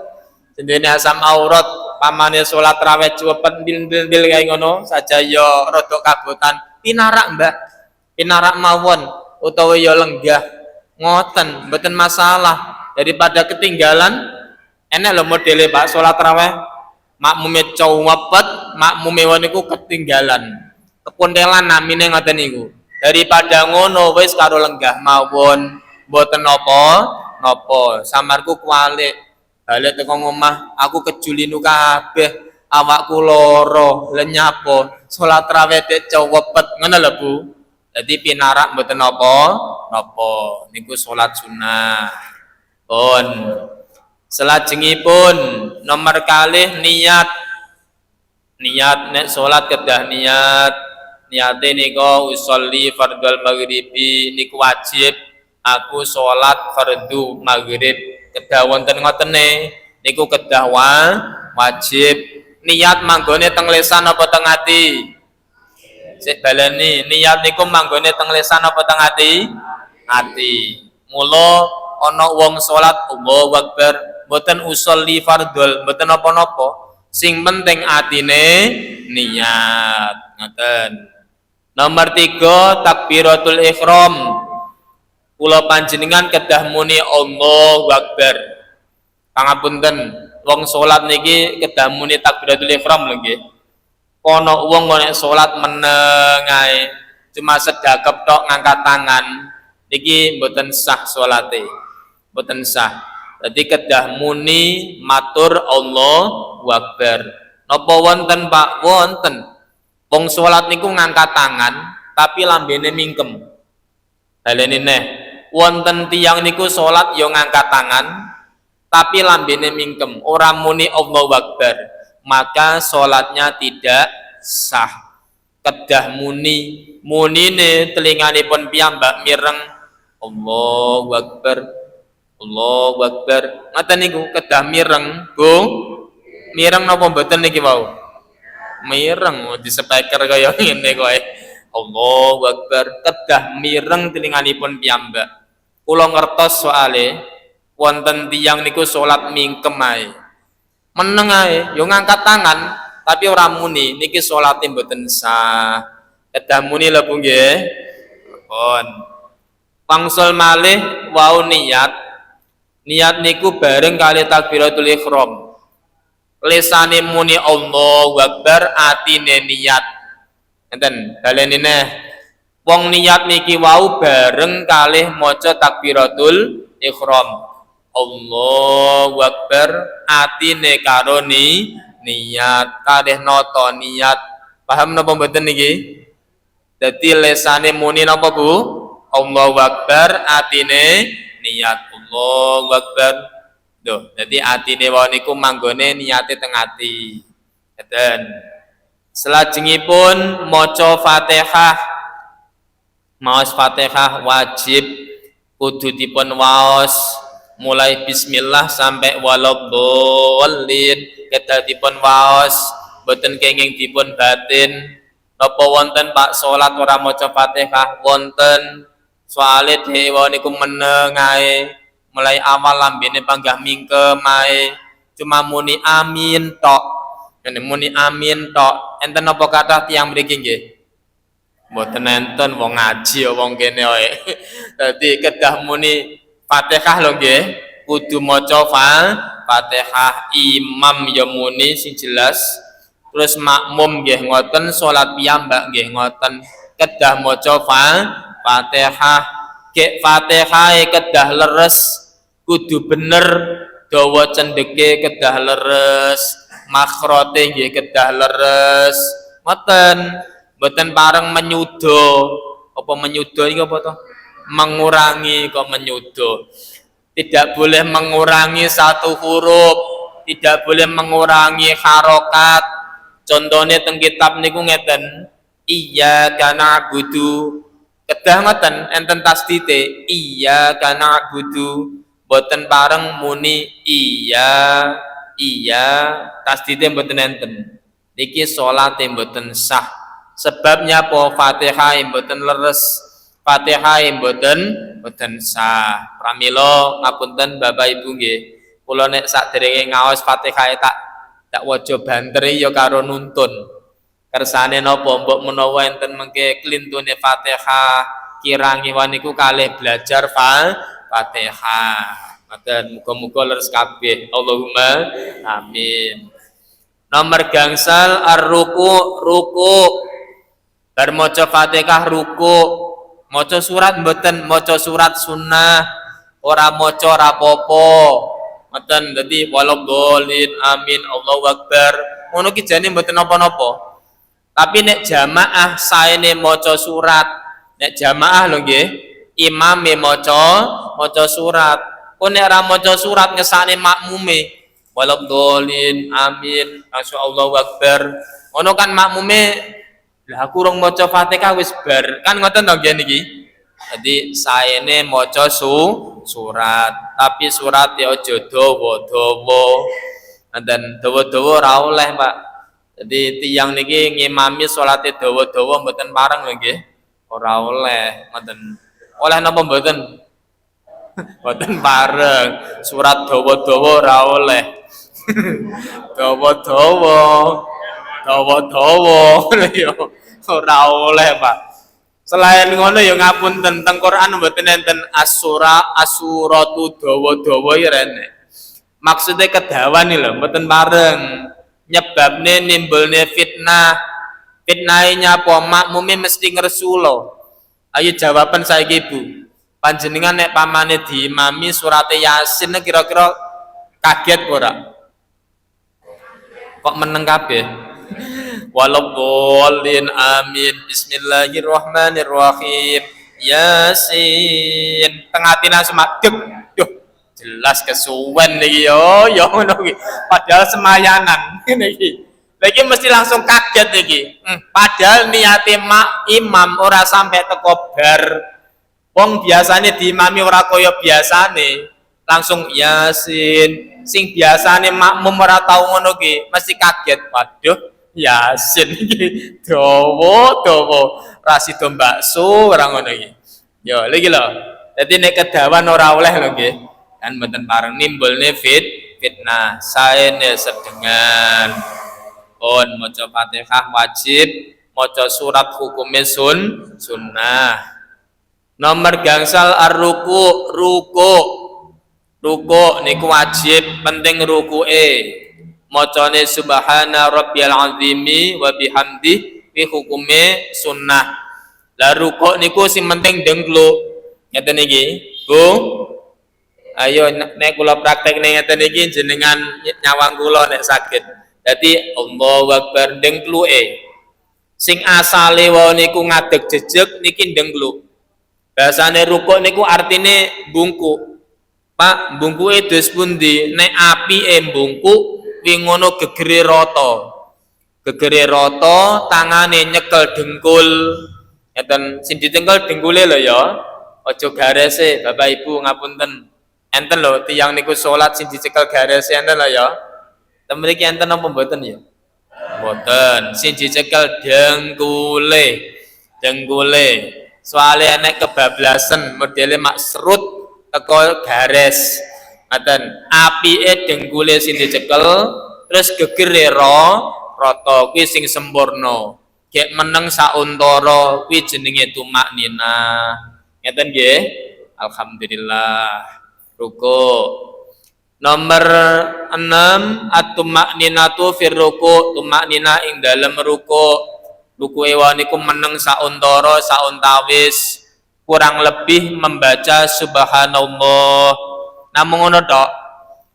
Sing duweni asam aurat pamane salat raweh cepet ndil-ndil kaya ngono saja ya rada kabotan pinarak Mbak pinarak mawon utawa ya lenggah ngoten mboten masalah daripada ketinggalan enak lho modele Pak salat raweh makmume cepet makmume niku ketinggalan kepontelan namine ngoten niku daripada ngono wis karo lenggah mawon mboten napa samarku kualik balik teko omah aku kejulinu kabeh awakku lara lenyapo salat raweh dek cepet ngono lho Bu. Dadi pinarak mboten napa niku salat sunah. Pun salajengipun nomor kalih niat nek salat kedah niate nika usolli fardhul maghribi niku wajib aku salat fardhu maghrib kedah wonten ngotene niku kedah wajib niat manggone teng lisan apa teng ati sik baleni niat niku manggone teng lisan apa teng ati mula ana wong salat Allahu Akbar mboten usolli fardhol, mboten napa-napa. Sing penting atine niat. Ngoten. Nomor 3 takbiratul ihram. Kula panjenengan kedah muni Allahu Akbar. Pangapunten, wong salat niki kedah muni takbiratul ihram lho nggih. Ana wong nek salat meneng ae, cuma sedekap tok ngangkat tangan, niki mboten sah salate. Mboten sah. Dadi kedah muni matur Allahu Akbar. Napa wonten Pak? Wonten. Wong salat niku ngangkat tangan tapi lambene mingkem. Baleni neh. Wonten tiyang niku salat ya ngangkat tangan tapi lambene mingkem, ora muni Allahu Akbar, maka salatnya tidak sah. Kedah munine telinganipun piyambak mireng Allahu Akbar. Allahu Akbar. Ngoten niku kedah mireng, Bu. Mireng napa mboten niki wau? Mireng di speaker kaya ngene kowe. Allahu Akbar. Kedah mireng telinganipun piyambak. Kula ngertos soale wonten tiyang niku salat mingkem ae. Meneng ae, yo ngangkat tangan tapi ora muni, niki salate mboten sah. Kedah muni lho Bu nggih. Pun. Wangsul malih wau niat. Niat niku bareng kali takbiratul ihram. Lisane muni Allahu Akbar, atine niat. Enten, baleni neh. Wong niat niki wau bareng kalih maca takbiratul ihram. Allahu Akbar, atine karo niat, kalih nata niat. Paham napa mboten niki? Dadi lesane muni napa Bu? Allahu Akbar, atine niat. Allahu Akbar. Duh, dadi atine wau niku manggone niate teng ati. Ngeten. Selajengipun maca Fatihah. Maos Fatihah wajib kudu dipun waos mulai bismillah sampai waladhdallin, kedah dipun waos, boten kenging dipun batin. Napa wonten Pak salat ora maca Fatihah? Wonten. Soale dhewe niku meneng ae, mulai awal lambene panggah mingkem ae, cuma muni amin tok. Yen muni amin tok, enten apa kathah tiyang mriki nggih? Mboten enten, wong ngaji wong kene wae. Dadi kedah muni Fatihah lho nggih, kudu maca Fatihah. Imam ya muni sing jelas, terus makmum nggih ngoten, salat piyambak nggih ngoten, kedah maca Fatihah. Gek Fatihahe kedah leres, kudu bener, dawa cendeke kedah leres, makhrote nggih kedah leres. Ngoten. Mboten pareng menyudo. Apa menyudo iki apa to? Mengurangi kok menyudo. Tidak boleh mengurangi satu huruf, tidak boleh mengurangi harokat. Contohnya teng kitab niku ngeten, iyyaka na'budu. Kedah ngoten enten tasdite, iyyaka na'budu. Mboten pareng muni iya tasdite mboten enten. Niki salate mboten sah. Sebabnya apa? Fatihah mboten leres, Fatihah mboten sah. Pramila ngapunten Bapak Ibu nggih. Kula nek saderenge ngaos Fatihah tak waca banter ya karo nuntun. Kersane napa mbok menawa enten mengke klintune Fatihah, kirang ngiwan niku kalih belajar Fatihah. Ngoten, muga-muga leres kabeh. Allahumma amin. Nomor gangsal ruku. Bar maca Fatihah ruku, maca surat mboten, maca surat sunnah, ora maca rapopo. Ngoten, dadi waladhdallin, amin, Allahu Akbar. Ngono ki jane mboten napa-napa. Tapi nek jamaah saene maca surat, nek jamaah lho nggih, imame maca surat. Kok nek ora maca surat ngesane makmume, waladhdallin, amin, Allahu Akbar. Ngono kan makmume lah aku rong maca Fatihah wis bar. Kan ngoten to nggih niki. Dadi saene maca surat, tapi surat ya aja dawa-dawa. Dan dawa-dawa ora oleh, Pak. Jadi tiyang niki ngimami salate dawa-dawa mboten pareng lho nggih. Ora oleh, ngoten. Oleh napa mboten? Mboten pareng. Surat dawa-dawa ora oleh. Dawa-dawa. Dawa-dawa ngono ya ora oleh, Pak. Selain ngono ya ngapunten teng Quran mboten enten asuratu dawa-dawa ya rene. Maksudnya kedawan nih lho, mboten bareng. Nyebabne nimbulne fitnah. Fitnahnya apa? Makmume mesti ngresulo. Ayo jawaban saiki Bu. Panjenengan nek pamane diimami surat Yasin kira-kira kaget ora? Kok meneng kabeh? Walabbolin amin. Bismillahirrahmanirrahim. Yasin. Tengatina semak deg. Duh, jelas kesuwen niki yo ngono iki. Padahal semayanan ngene iki. Lagi mesti langsung kaget iki. Padahal niate imam ora sampai teko bar. Wong biasane diimami ora kaya biasane. Langsung Yasin. Sing biasane makmum ora tau ngono ki, mesti kaget. Waduh, Yasin iki dawa-dawa. Ra sida bakso ora ngono iki. Yo, lagi lho. Dadi nek kedawan ora oleh lho nggih. Kan mboten pareng nimbulne fitnah. Saene sedengan. Pun maca Fatihah wajib, maca surat hukume sunnah. Nomor gangsal ruku niku wajib, penting ruku'e. Macane subhana rabbiyal azimi wa bihamdi fi hukume sunnah. Lah ruku' niku sing penting dengkluk. Ngeten iki, Bu. Ayo nek kula praktekne ngeten iki jenengan nyawang kula nek saged. Dadi Allahu Akbar dengkluke. Sing asale wae niku ngadeg jejeg niki dengkluk. Bahasane rukuk niku artine bungkuk. Pak, bungkuke dos pundi? Nek apike bungkuk kuwi ngono gegere rata. Gegere rata, tangane nyekel dengkul. Ngeten sing dicengkel dengkule lho ya. Aja garese, Bapak Ibu ngapunten. Enten lho tiyang niku salat sing dicekel garese enten lho ya. Temriki enten apa mboten ya? Mboten. Sing dicekel dengkule. Dengkule. Soale nek kebablasan modele mak serut teko garis. Ngoten. Apike dengkule sing dicekel terus gegere rata kuwi sing sempurna. Gek meneng sauntara kuwi jenenge tumaknina. Ngeten nggih? Alhamdulillah. Ruku. Nomor 6 at-tumakninatu fir ruku, tumaknina ing dalem ruku. Rukuke niku meneng sauntara sauntawis kurang lebih membaca subhanallah. Namung ngono tok.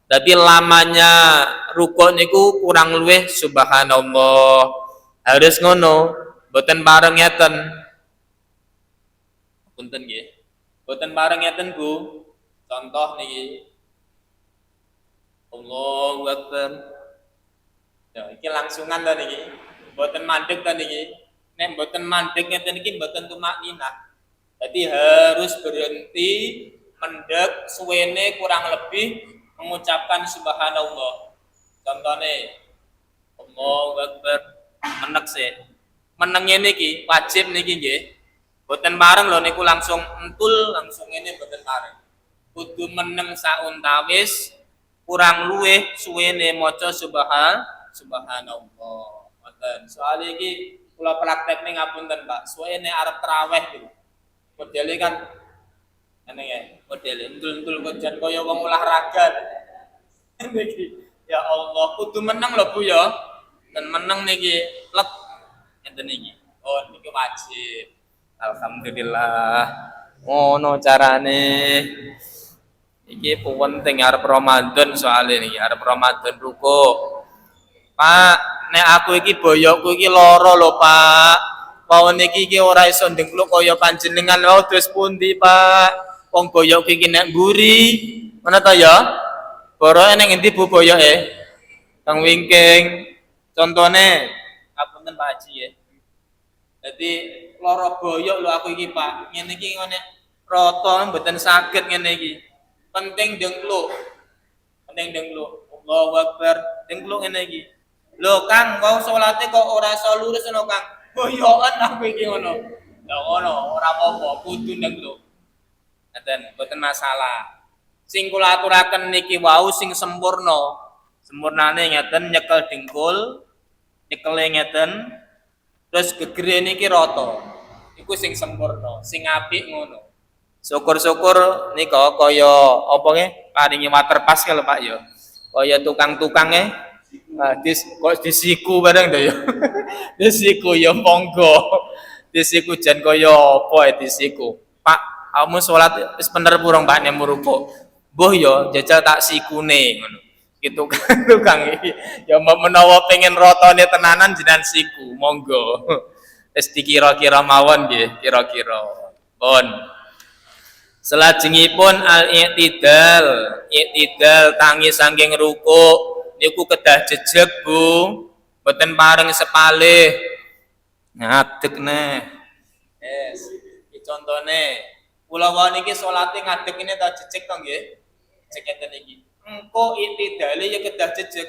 Dadi lamanya ruku niku kurang luwih subhanallah. Harus ngono, mboten bareng ngeten. Punten nggih. Mboten bareng ngeten, Bu. Contoh niki Allahu Akbar. Ya, iki langsungan to niki. Mboten mandeg to niki. Nek mboten mandeg ngeten iki mboten tumakninah. Jadi harus berhenti mendek suwene kurang lebih mengucapkan subhanallah. Contohnya Allahu Akbar menek sih. Meneng niki wajib niki nggih. Mboten bareng lho niku langsung entul langsung ini mboten bareng. Kudu meneng sauntawis kurang luwih suwene maca subhanallah. Ngoten. Soal iki kula praktekne ngapunten, Pak. Suwene arep tarawih niku. Modele kan ngene ya, modele entul-entul kojan kaya wong olahraga. Niki. Ya Allah, kudu meneng lho Bu ya. Dan meneng niki let enten niki. Oh, niki wajib. Alhamdulillah. Ngono carane. Iki penting arep Ramadan soalnya niki, arep Ramadan ruku. Pak, nek aku iki boyokku iki lara lho, Pak. Wau niki iki ora iso ndengkluk kaya panjenengan wau terus pundi, Pak? Wong boyokku iki nek mburi. Ngono ta ya? Boroke ning endi Bu boyoke? Teng wingking. Contone ngapunten Pak Haji ya. Dadi lara boyok lho aku iki, Pak. Ngene iki ngene rata mboten saged ngene iki. Penting dengkluk. Penting dengkluk. Allahu Akbar. Dengkluk ngene iki. Lho Kang, kau salate kok ora iso lurus ngono Kang. Boyokan aku iki ngono. Ya ngono, ora apa-apa, kudu dengkluk. Mboten masalah. Sing kula aturaken niki wau sing sempurna. Sempurnane ngeten nyekel dengkul, nyekele ngeten, terus gegere niki rata. Iku sing sempurna, sing apik ngono. Syukur-syukur nika kaya apa nggih paringi waterpas kalau Pak ya. Kaya tukang-tukange kok disiku bareng to ya. Disiku ya monggo. Disiku jan kaya apa disiku. Pak, kamu salat wis bener burung Pak nek muruko. Mbuh ya jajal tak sikune ngono. Gitu kan tukang iki. Ya menawa pengen rotone tenanan jenengan siku, monggo. Wis dikira-kira mawon nggih, kira-kira. Pun. Selajengipun al-i'tidal, i'tidal tangi saking ruku niku kedah jejeg Bu, mboten pareng sepalih. Ngadeg neh. Yes, iki contone. Kula wau niki salate ngadeg ini ta jejeg to nggih? Jejeg ngeten iki. Engko i'tidale ya kedah jejeg.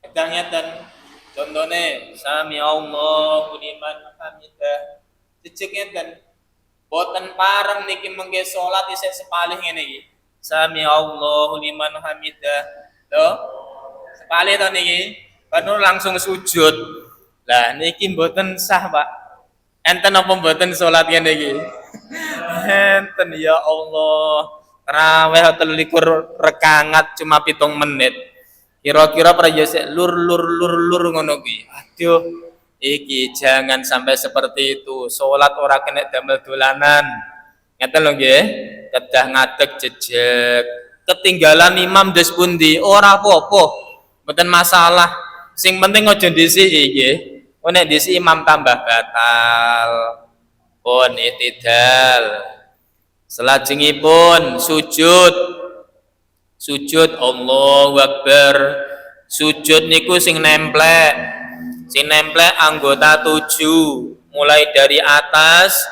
Kedah ngeten. Contone sami Allahu liman hamidah. Jejeg ngeten. Boten pareng niki mengke salat isih sepalih ngene iki. Sami Allahu liman hamidah. Lho, sepalih to niki. Baru langsung sujud. Lah niki mboten sah, Pak. Enten apa mboten salat ngene iki? Enten ya Allah. Tarawih 23 rakaat cuma 7 menit. Kira-kira praja sik lur ngono kuwi. Aduh. Iki jangan sampai seperti itu. Salat ora kena damel dolanan. Ngeten lho nggih. Kedah ngadeg jejeg. Ketinggalan imam des pundi ora apa-apa. Mboten masalah. Sing penting aja ndhisiki nggih. Nek ndhisiki imam tambah batal. Pun i'tidal. Selajengipun sujud. Sujud Allahu Akbar. Sujud niku sing nemplek. Sing nemplek anggota 7 mulai dari atas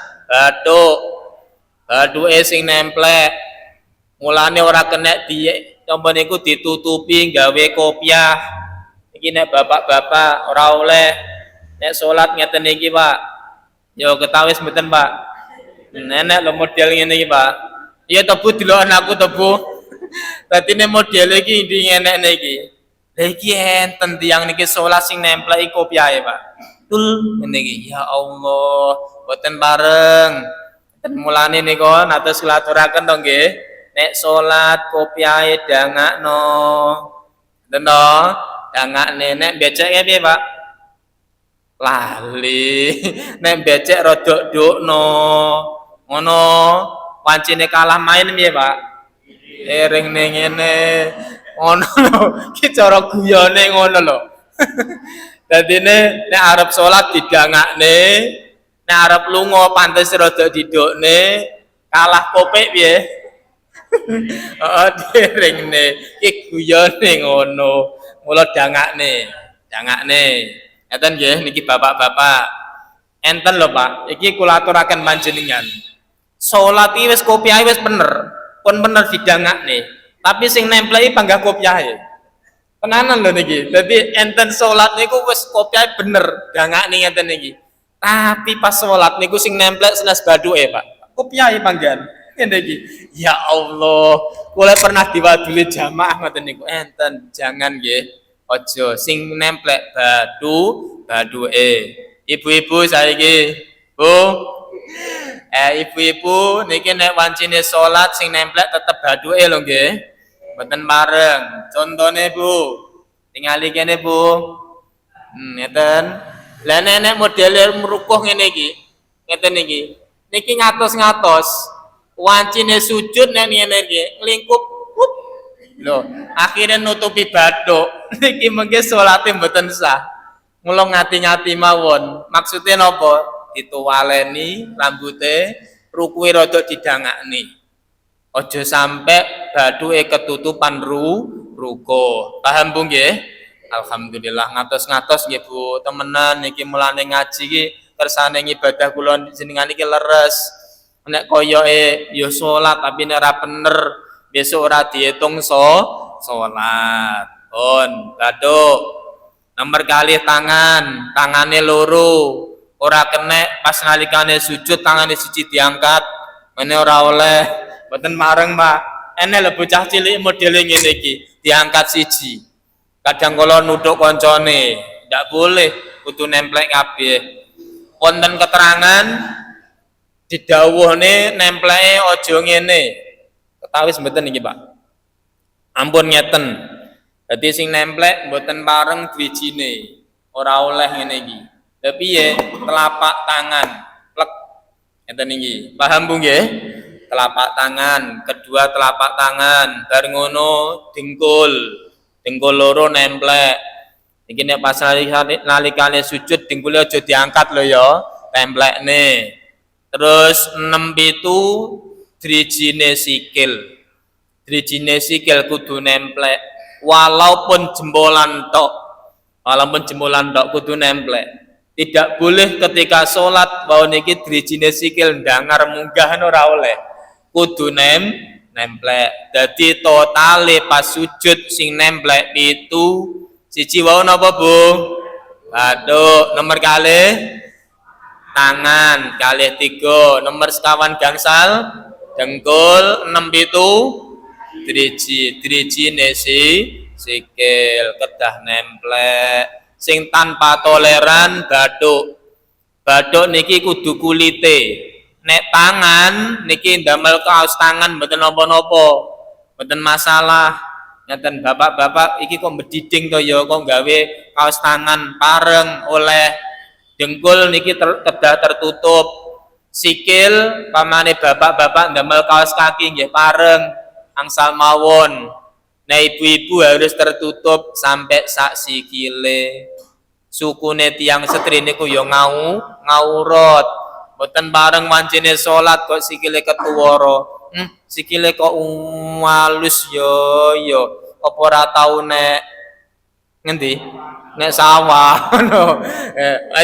baduke sing nemplek mulane ora kena di coba niku ditutupi gawe kopiah iki nek bapak-bapak ora oleh nek salat ngeten iki Pak yo ketawis mboten Pak nenek lo model ngene iki Pak iya tebu delok anakku tebu dadi nek model iki ndi ngenekne iki iki enten tiyang niki salat sing nempleki kopiahe, Pak. Tul ngene iki. Ya Allah, boten bareng. Mulane nika natos kulaturaken to nggih. Nek salat kopiahe dangakno. Enten to? Dangakne nek beceke piye, Pak? Lali. Nek becek rodok ndukno. Ngono. Wancine kalah main piye, Pak? Ring ning ngene. Ngono lho, iki cara guyone ngono lho. Dadine nek arep salat didangakne, nek arep lunga pantes rada didukne, kalah kopek piye? Heeh, diringne. Iki guyone ngono. Mula dangakne. Ngeten nggih niki bapak-bapak. Enten lho, Pak. Iki kula aturaken panjenengan. Salat iki wis kopiahe wis bener. Pun bener didangakne. Tapi sing nempleki panggah kopiahe. Tenanan lho niki. Dadi enten salat niku wis kopiahe bener, dangakne ngeten niki. Tapi pas salat niku sing nemplek senes baduke, Pak. Kopiahe panggan. Ngene iki. Ya Allah, kula pernah diwaduli jamaah ngoten niku. Enten, jangan nggih. Aja sing nemplek baduke. Ibu-ibu saiki, Bu. Ibu-ibu niki nek wancine salat sing nemplek tetep baduke lho nggih. Mboten bareng. Contone Bu. Tingali kene Bu. Ngeten. Lah nek modele merukuh ngene iki. Ngeten iki. Niki ngatos-ngatos. Wancine sujud nek ngene iki nglingkup. Lho, akhirnya nutupi bathuk. Niki mengke salate mboten sah. Mula ngati-ngati mawon. Maksude napa? Dituwaleni rambute, rukuke rada didangakni. Aja sampai baduke ketutupan ruko. Paham Bu nggih? Alhamdulillah ngatos-ngatos nggih Bu. Temenan niki mulane ngaji iki kersane ibadah kula jenengan iki leres. Nek koyoke ya salat tapi nek ora bener besok ora diitung salat. Pun bathuk. Nomor kali tangane loro. Ora kena pas nalikane sujud tangane siji diangkat. Mene ora oleh Mboten mareng, Pak. Enek lho bocah cilik modele ngene iki, diangkat siji. Kadang kala nuthuk kancane, ndak boleh kudu nemplek kabeh. Wonten keterangan didhawuhne nempleke aja ngene. Ketawis mboten iki, Pak. Ampun ngeten. Dadi sing nemplek mboten pareng drijine. Ora oleh ngene iki. Lha piye? Telapak tangan. Plek. Ngeten iki. Paham Bu nggih? Telapak tangan, kedua telapak tangan, bar ngono dengkul. Dengkul loro nemplek. Iki nek pas nalikane sujud dengkule aja diangkat lho ya, templekne. Terus 6 pitu drijine sikil. Drijine sikil kudu nemplek walaupun jempolan tok. Walaupun jempolan tok kudu nemplek. Tidak boleh ketika sholat bahwa niki drijine sikil ndangar munggah ora oleh. Kudu nemplek. Dadi totale pas sujud sing nemplek pitu. Siji wau napa, Bu? Bathuk. Nomor kalih tangan, kalih 3. Nomor sekawan gangsal dengkul, 6 pitu drijine sikil kedah nemplek. Sing tanpa toleran bathuk. Bathuk niki kudu kulite. Nek tangan niki ndamel kaos tangan mboten napa-napa. Mboten masalah. Ngeten bapak-bapak iki kok bediding to ya kok gawe kaos tangan pareng oleh. Dengkul niki kedah tertutup. Sikil pamane bapak-bapak ndamel kaos kaki nggih pareng angsal mawon. Nah ibu-ibu harus tertutup sampai sak sikile. Sukune tiang setri niku ya ngaurat. Mboten bareng wancine salat kok sikile ketuwara. Sikile kok walus yo. Apa ora tau nek ngendi? Nek sawah ngono.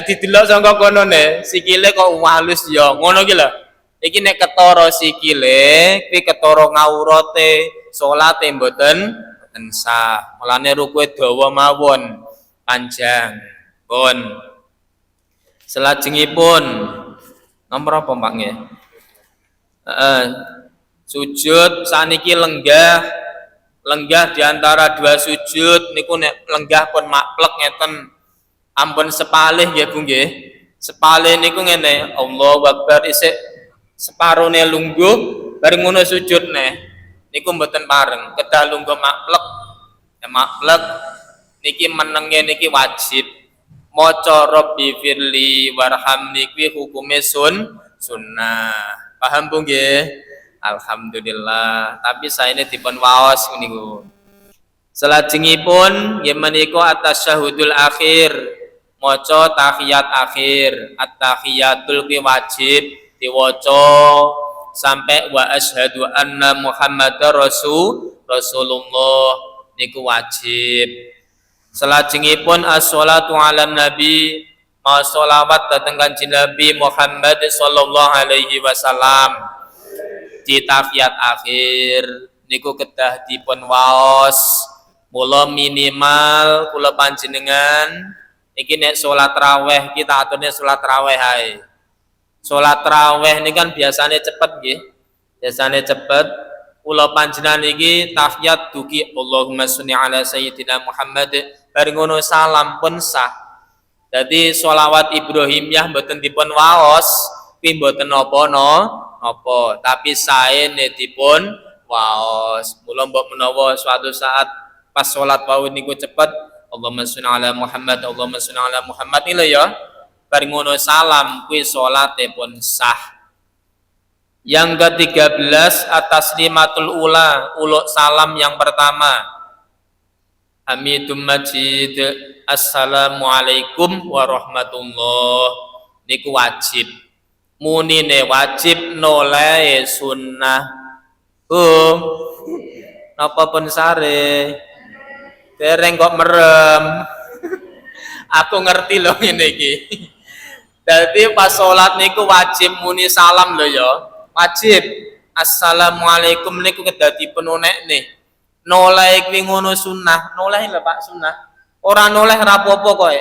Didelok saka kono ne, sikile kok walus yo. Ngono ki lho. Iki nek ketara sikile, kuwi ketara ngaurate, salate mboten sah. Mulane rukuke dawa mawon, panjang. Pun. Selajengipun nomor apa Pak nggih? Sujud saniki lenggah di antara dua sujud niku nek lenggah pun maklek ngeten. Ampun sepalih nggih Bu nggih. Sepalih niku ngene, Allahu Akbar isik separone lungguh bareng ngono sujud neh. Niku mboten pareng, kedah lungguh maklek. Ya maklek niki menenge niki wajib. Maca Rabbi firli warhamni kuwi hukume sunnah. Paham Bu nggih? Alhamdulillah. Tapi saene dipun waos niku. Selajengipun nggih menika at-tasyahudul akhir. Maca tahiyat akhir. At-tahiyatul kuwi wajib diwaca sampai wa asyhadu anna Muhammadar Rasulullah niku wajib. Selajengipun as-sholatu ala nabi ma sholawat dateng Kanjeng Nabi Muhammad sallallahu alaihi wasallam di tahiyat akhir niku kedah dipun waos mula minimal kula panjenengan iki nek salat raweh kita aturne salat raweh ae. Salat raweh ini kan biasanya cepet nggih. Biasanya cepet. Kula panjenengan iki tahiyat dugi Allahumma sholli ala sayyidina Muhammad bareng ngono salam pun sah. Jadi sholawat Ibrahimiyah mboten dipun waos, kuwi mboten napa-napa, tapi saene dipun waos. Mula mbok menawa suatu saat pas salat wau niku cepet Allahumma sholli ala Muhammad, Allahumma sholli ala Muhammad iki lho ya. Bareng ngono salam kuwi salate pun sah. Yang ke-13 at-taslimatul ula, uluk salam yang pertama. Hamidum Majid. Assalamualaikum warahmatullahi. Niku wajib. Munine wajib noleh sunnah. Napa pun sare? Dereng kok merem. Aku ngerti loh ngene iki. Dadi pas salat niku wajib muni salam lho ya. Wajib. Assalamualaikum niku kedah dipun onekne. Noleh kuwi ngono sunnah. Noleh lho Pak sunnah. Ora noleh ra apa-apa kowe.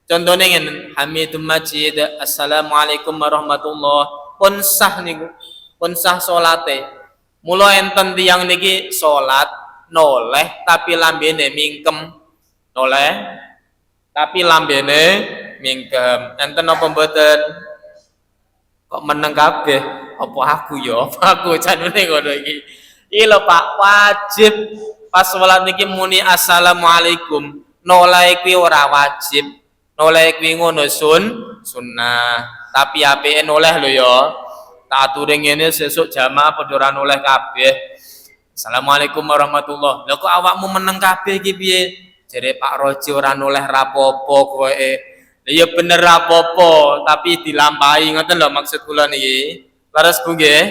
Contone ngene, Hamidum Majid. Assalamualaikum warahmatullahi. Pun sah niku. Pun sah salate. Mula enten tiyang niki salat noleh tapi lambene mingkem. Noleh tapi lambene mingkem. Enten apa mboten? Kok meneng kabeh? Apa aku ya? Apa aku janune ngono iki? Iki lho Pak, wajib pas salat niki muni assalamualaikum. Noleh kuwi ora wajib. Noleh kuwi ngono sunnah. Tapi apike noleh lho ya. Tak aturi ngene sesuk jamaah padha ora noleh kabeh. Assalamualaikum warahmatullahi. Lha kok awakmu meneng kabeh iki piye? Jare Pak Roji ora noleh rapopo kowe. Lah ya bener rapopo, tapi dilampahi ngoten lho maksud kula niki. Leres Bu nggih?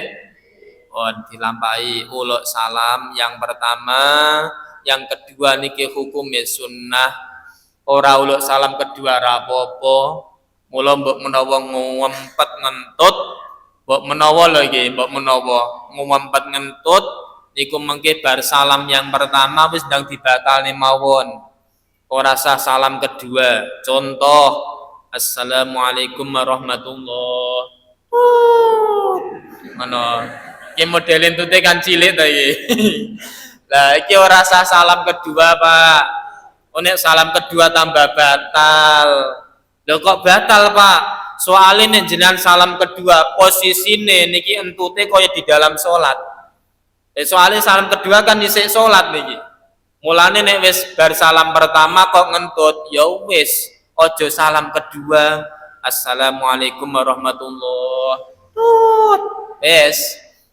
Oh, dilampahi uluk salam yang pertama, yang kedua niki hukumnya sunnah. Ora uluk salam kedua rapopo. Mula mbok menawa ngumpet ngentut, mbok menawa lho iki, mbok menawa ngumpet ngentut iku mengke bar salam yang pertama wis ndang dibatalne mawon. Ora sah salam kedua. Contoh, assalamualaikum warahmatullahi. Ngono. Iki model entute kan cilik ta iki. Lah iki ora sah salam kedua, Pak. Nek salam kedua tambah batal. Lho kok batal, Pak? Soalnya nek jenengan salam kedua posisine niki entute kaya di dalam salat. Soalnya salam kedua kan isih salat niki. Mulane nek wis bar salam pertama kok ngentut, ya wis aja salam kedua. Assalamualaikum warahmatullahi. Wis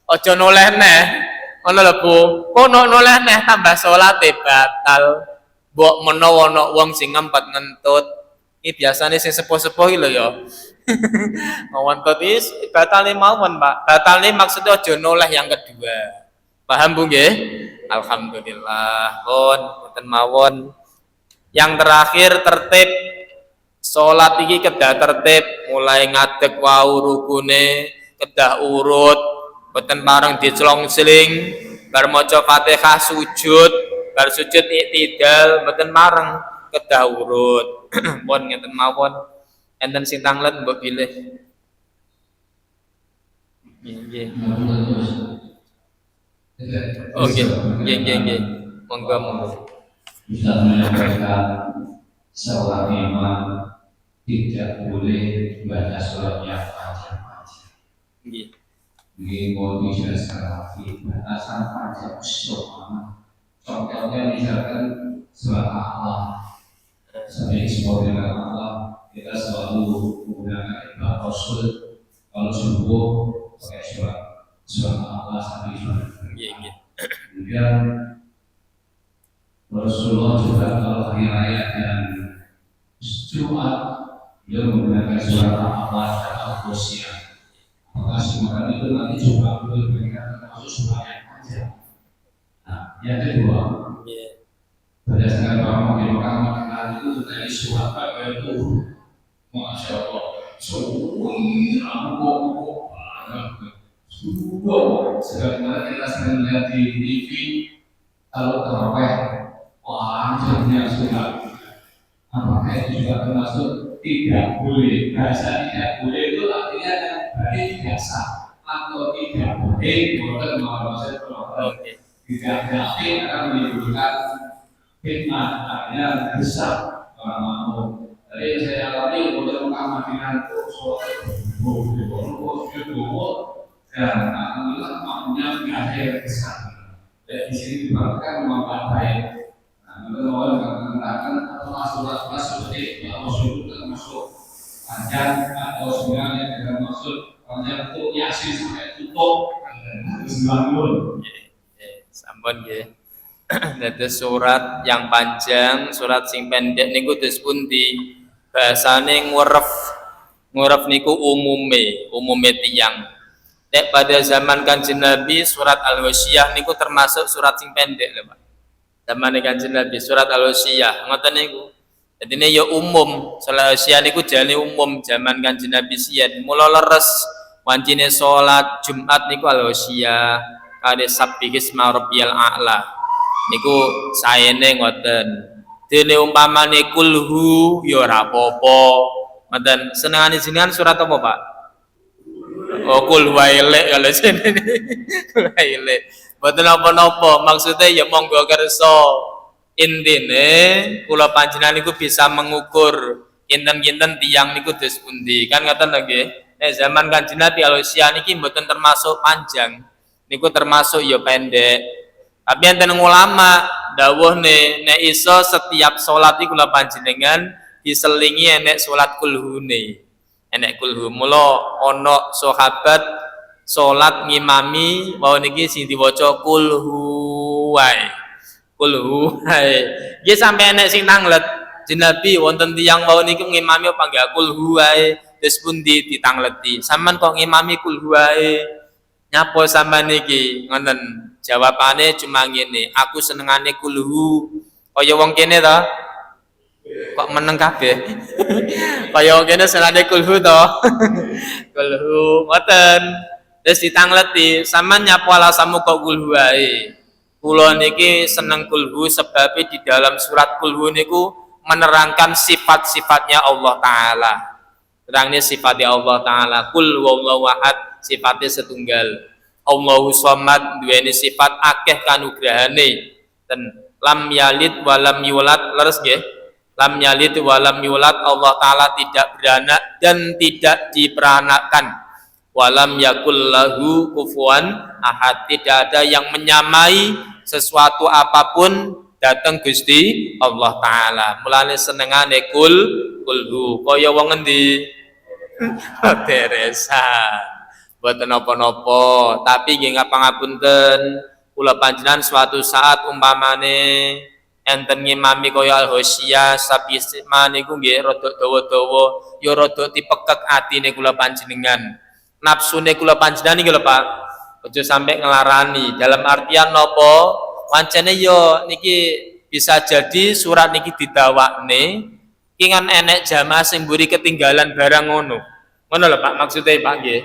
aja noleh neh. Ngono lho Bu. Kok noleh neh tambah salate batal. Mbok menawa ana wong sing ngempet ngentut. Iki biasane sing sepuh-sepuh iki lho ya. Ngentut is batale mawon, Pak. Batale maksudnya aja noleh yang kedua. Paham Bu nggih? Alhamdulillah. Pun boten mawon. Yang terakhir tertib. Salat iki kedah tertib, mulai ngadeg wau rukune, kedah urut, boten bareng diclong-cling, bar maca Fatihah sujud, bar sujud iktidal, boten bareng kedah urut. Pun ngeten mawon. Enten sing tanglet mbok pilih. Nggih. Oh nggih. Monggo. Bisa menyampaikan seorang imam tidak boleh baca surat yang panjang-panjang. Nggih. Ini mau bisa sekali batasan panjang surat. Contohnya misalkan surat Allah. Sebagai sebuah dengan Allah kita selalu menggunakan ibadah Rasul. Kalau subuh pakai surat Allah sampai surat. Kemudian Rasulullah juga kalau hari raya dan Jumat beliau menggunakan surat Allah dan Al-Qasiyah. Maka semua itu nanti juga beliau berikan termasuk surat yang panjang. Nah, yang kedua, berdasarkan bahwa di Mekah itu dari surat apa itu, masya Allah, sebagaimana kita sering melihat di TV kalau terawih, wah jadinya sudah. Apakah itu juga termasuk tidak boleh? Bahasa tidak boleh itu artinya kan berarti tidak sah atau tidak boleh. Bukan maksud tidak berarti akan menimbulkan fitnah, artinya besar orang makmum. Jadi saya alami boleh Madinah itu soal dan alhamdulillah makmumnya tidak ada yang besar. Dan di sini diberlakukan manfaat baik. Kalau mengatakan atau masuk seperti masuk termasuk panjang atau sebenarnya dengan maksud panjang itu yasin sampai tutup harus bangun. Sampun nggih. Dados surat yang panjang, surat sing pendek niku dos pundi? Bahasane nguref. Nguref niku umume tiyang. Nek pada zaman Kanjeng Nabi surat Al-Wasyiyah niku termasuk surat sing pendek lho, Pak. Zaman Kanjeng Nabi surat Al-Wasyiyah ngoten niku. Dadine ya umum, surat Al-Wasyiyah niku jane umum zaman Kanjeng Nabi siyen. Mula leres wancine salat Jumat niku Al-Wasyiyah kali Sabbihisma Rabbiyal A'la. Niku saene ngoten. Dene umpamane kulhu ya ora apa-apa. Ngoten senengane jenengan surat apa, Pak? Oh, kul wailek kalau sini. Kul wailek. Mboten napa-napa, maksudnya ya monggo kersa. Intine kula panjenengan niku bisa mengukur kinten-kinten tiyang niku dos pundi. Kan ngoten lho nggih. Nek zaman Kanjeng Nabi al-usia niki mboten termasuk panjang. Niku termasuk ya pendek. Tapi enten ulama dawuh nek iso setiap salat iku kula panjenengan diselingi enek salat kulhune. Enek kulhu. Mula ana sahabat salat ngimami wau niki sing diwaca kulhu wae. Kulhu wae. Nggih sampe enek sing tanglet. Nabi wonten tiyang wau niku ngimami apa nggih kulhu wae. Terus pundi ditangleti. Sampeyan kok ngimami kulhu wae. Nyapa sampean niki? Ngoten. Jawabane cuma ngene, aku senengane kulhu. Kaya wong kene to. Kok meneng kabeh. Kaya wong kene senengane kulhu to. Kulhu ngoten. Terus ditangleti, sampean nyapa alasanmu kok kulhu wae. Kula niki seneng kulhu sebab di dalam surat kulhu niku menerangkan sifat-sifatnya Allah Ta'ala. Terangnya sifatnya Allah Ta'ala. Kul wallahu ahad, sifatnya setunggal. Allahu somad, duweni sifat akeh kanugrahane. Dan lam yalid walam yulad, leres nggih. Lam yalid walam yulad, Allah Ta'ala tidak beranak dan tidak diperanakan. Walam yakul lahu kufuwan ahad, tidak ada yang menyamai sesuatu apapun datang Gusti Allah Ta'ala. Mulane senengane kulhu kaya wong endi? Teresa. Mboten napa-napa, tapi nggih ngapunten, kula panjenengan suatu saat umpamane enten ngimami kaya al-Hosyiyah sapi niku nggih rada dawa-dawa, ya rada dipekek atine kula panjenengan. Nafsune kula panjenengan iki lho Pak. Aja sampai ngelarani. Dalam artian napa? Pancene yo niki bisa jadi surat niki didawakne kingan enek jamaah sing mburi ketinggalan barang ngono. Ngono lho Pak maksudnya Pak nggih.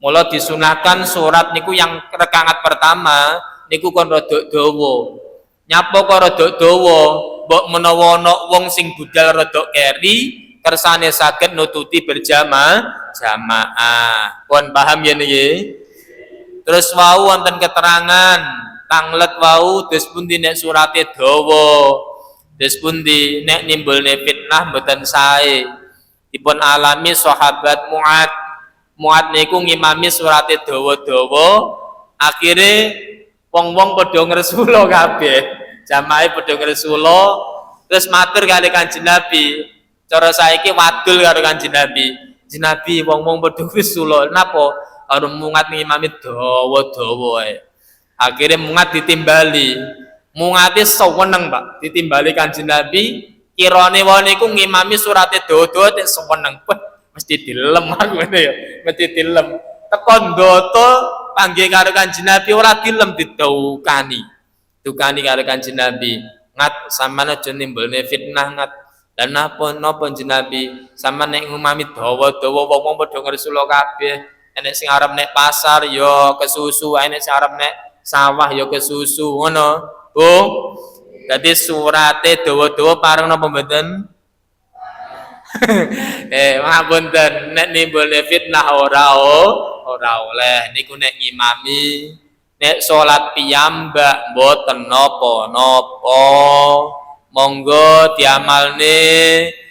Mula disunahkan surat niku yang rekaat pertama niku kon rada dawa. Nyapa kok rada dawa, mbok menawa ana wong sing budal rada keri kersane saged nututi jamaah. Pun paham yen nggih? Terus wau wonten keterangan tanglet wau des pundi nek surate dawa. Des pundi nek nimbulne fitnah mboten sae. Dipun alami sahabat Mu'ad niku ngimami surate dawa-dawa, akhire wong-wong padha ngresula kabeh. Jamaah padha ngresula terus matur kali Kanjeng Nabi. Cara saiki wadul karo Kanjeng Nabi. Nabi wong-wong padha ngresula. Napa? Karo Mu'ad ngimami dawa-dawa ae. Akhire Mu'ad ditimbali. Mu'ate seweneng, Pak, ditimbali Kanjeng Nabi. Kirane wae niku ngimami surate dawa-dawa tek seweneng. Mesti dilem aku ngene ya, mesti dilem. Teko ndoto panggih karo Kanjeng Nabi ora dilem ditukani. Tukani karo Kanjeng Nabi. Ngat sampean aja nimbulne fitnah ngat. Lan napa Kanjeng Nabi? Sampean nek ngumami dawa-dawa wong-wong padha ngresula kabeh. Enek sing arep nek pasar ya kesusu, enek sing arep nek sawah ya kesusu, ngono. Bu. Dadi surate dawa-dawa pareng napa mboten? Ngapunten nek nimbulne fitnah ora oleh niku nek ngimami nek salat piyambak mboten napa-napa monggo diamalne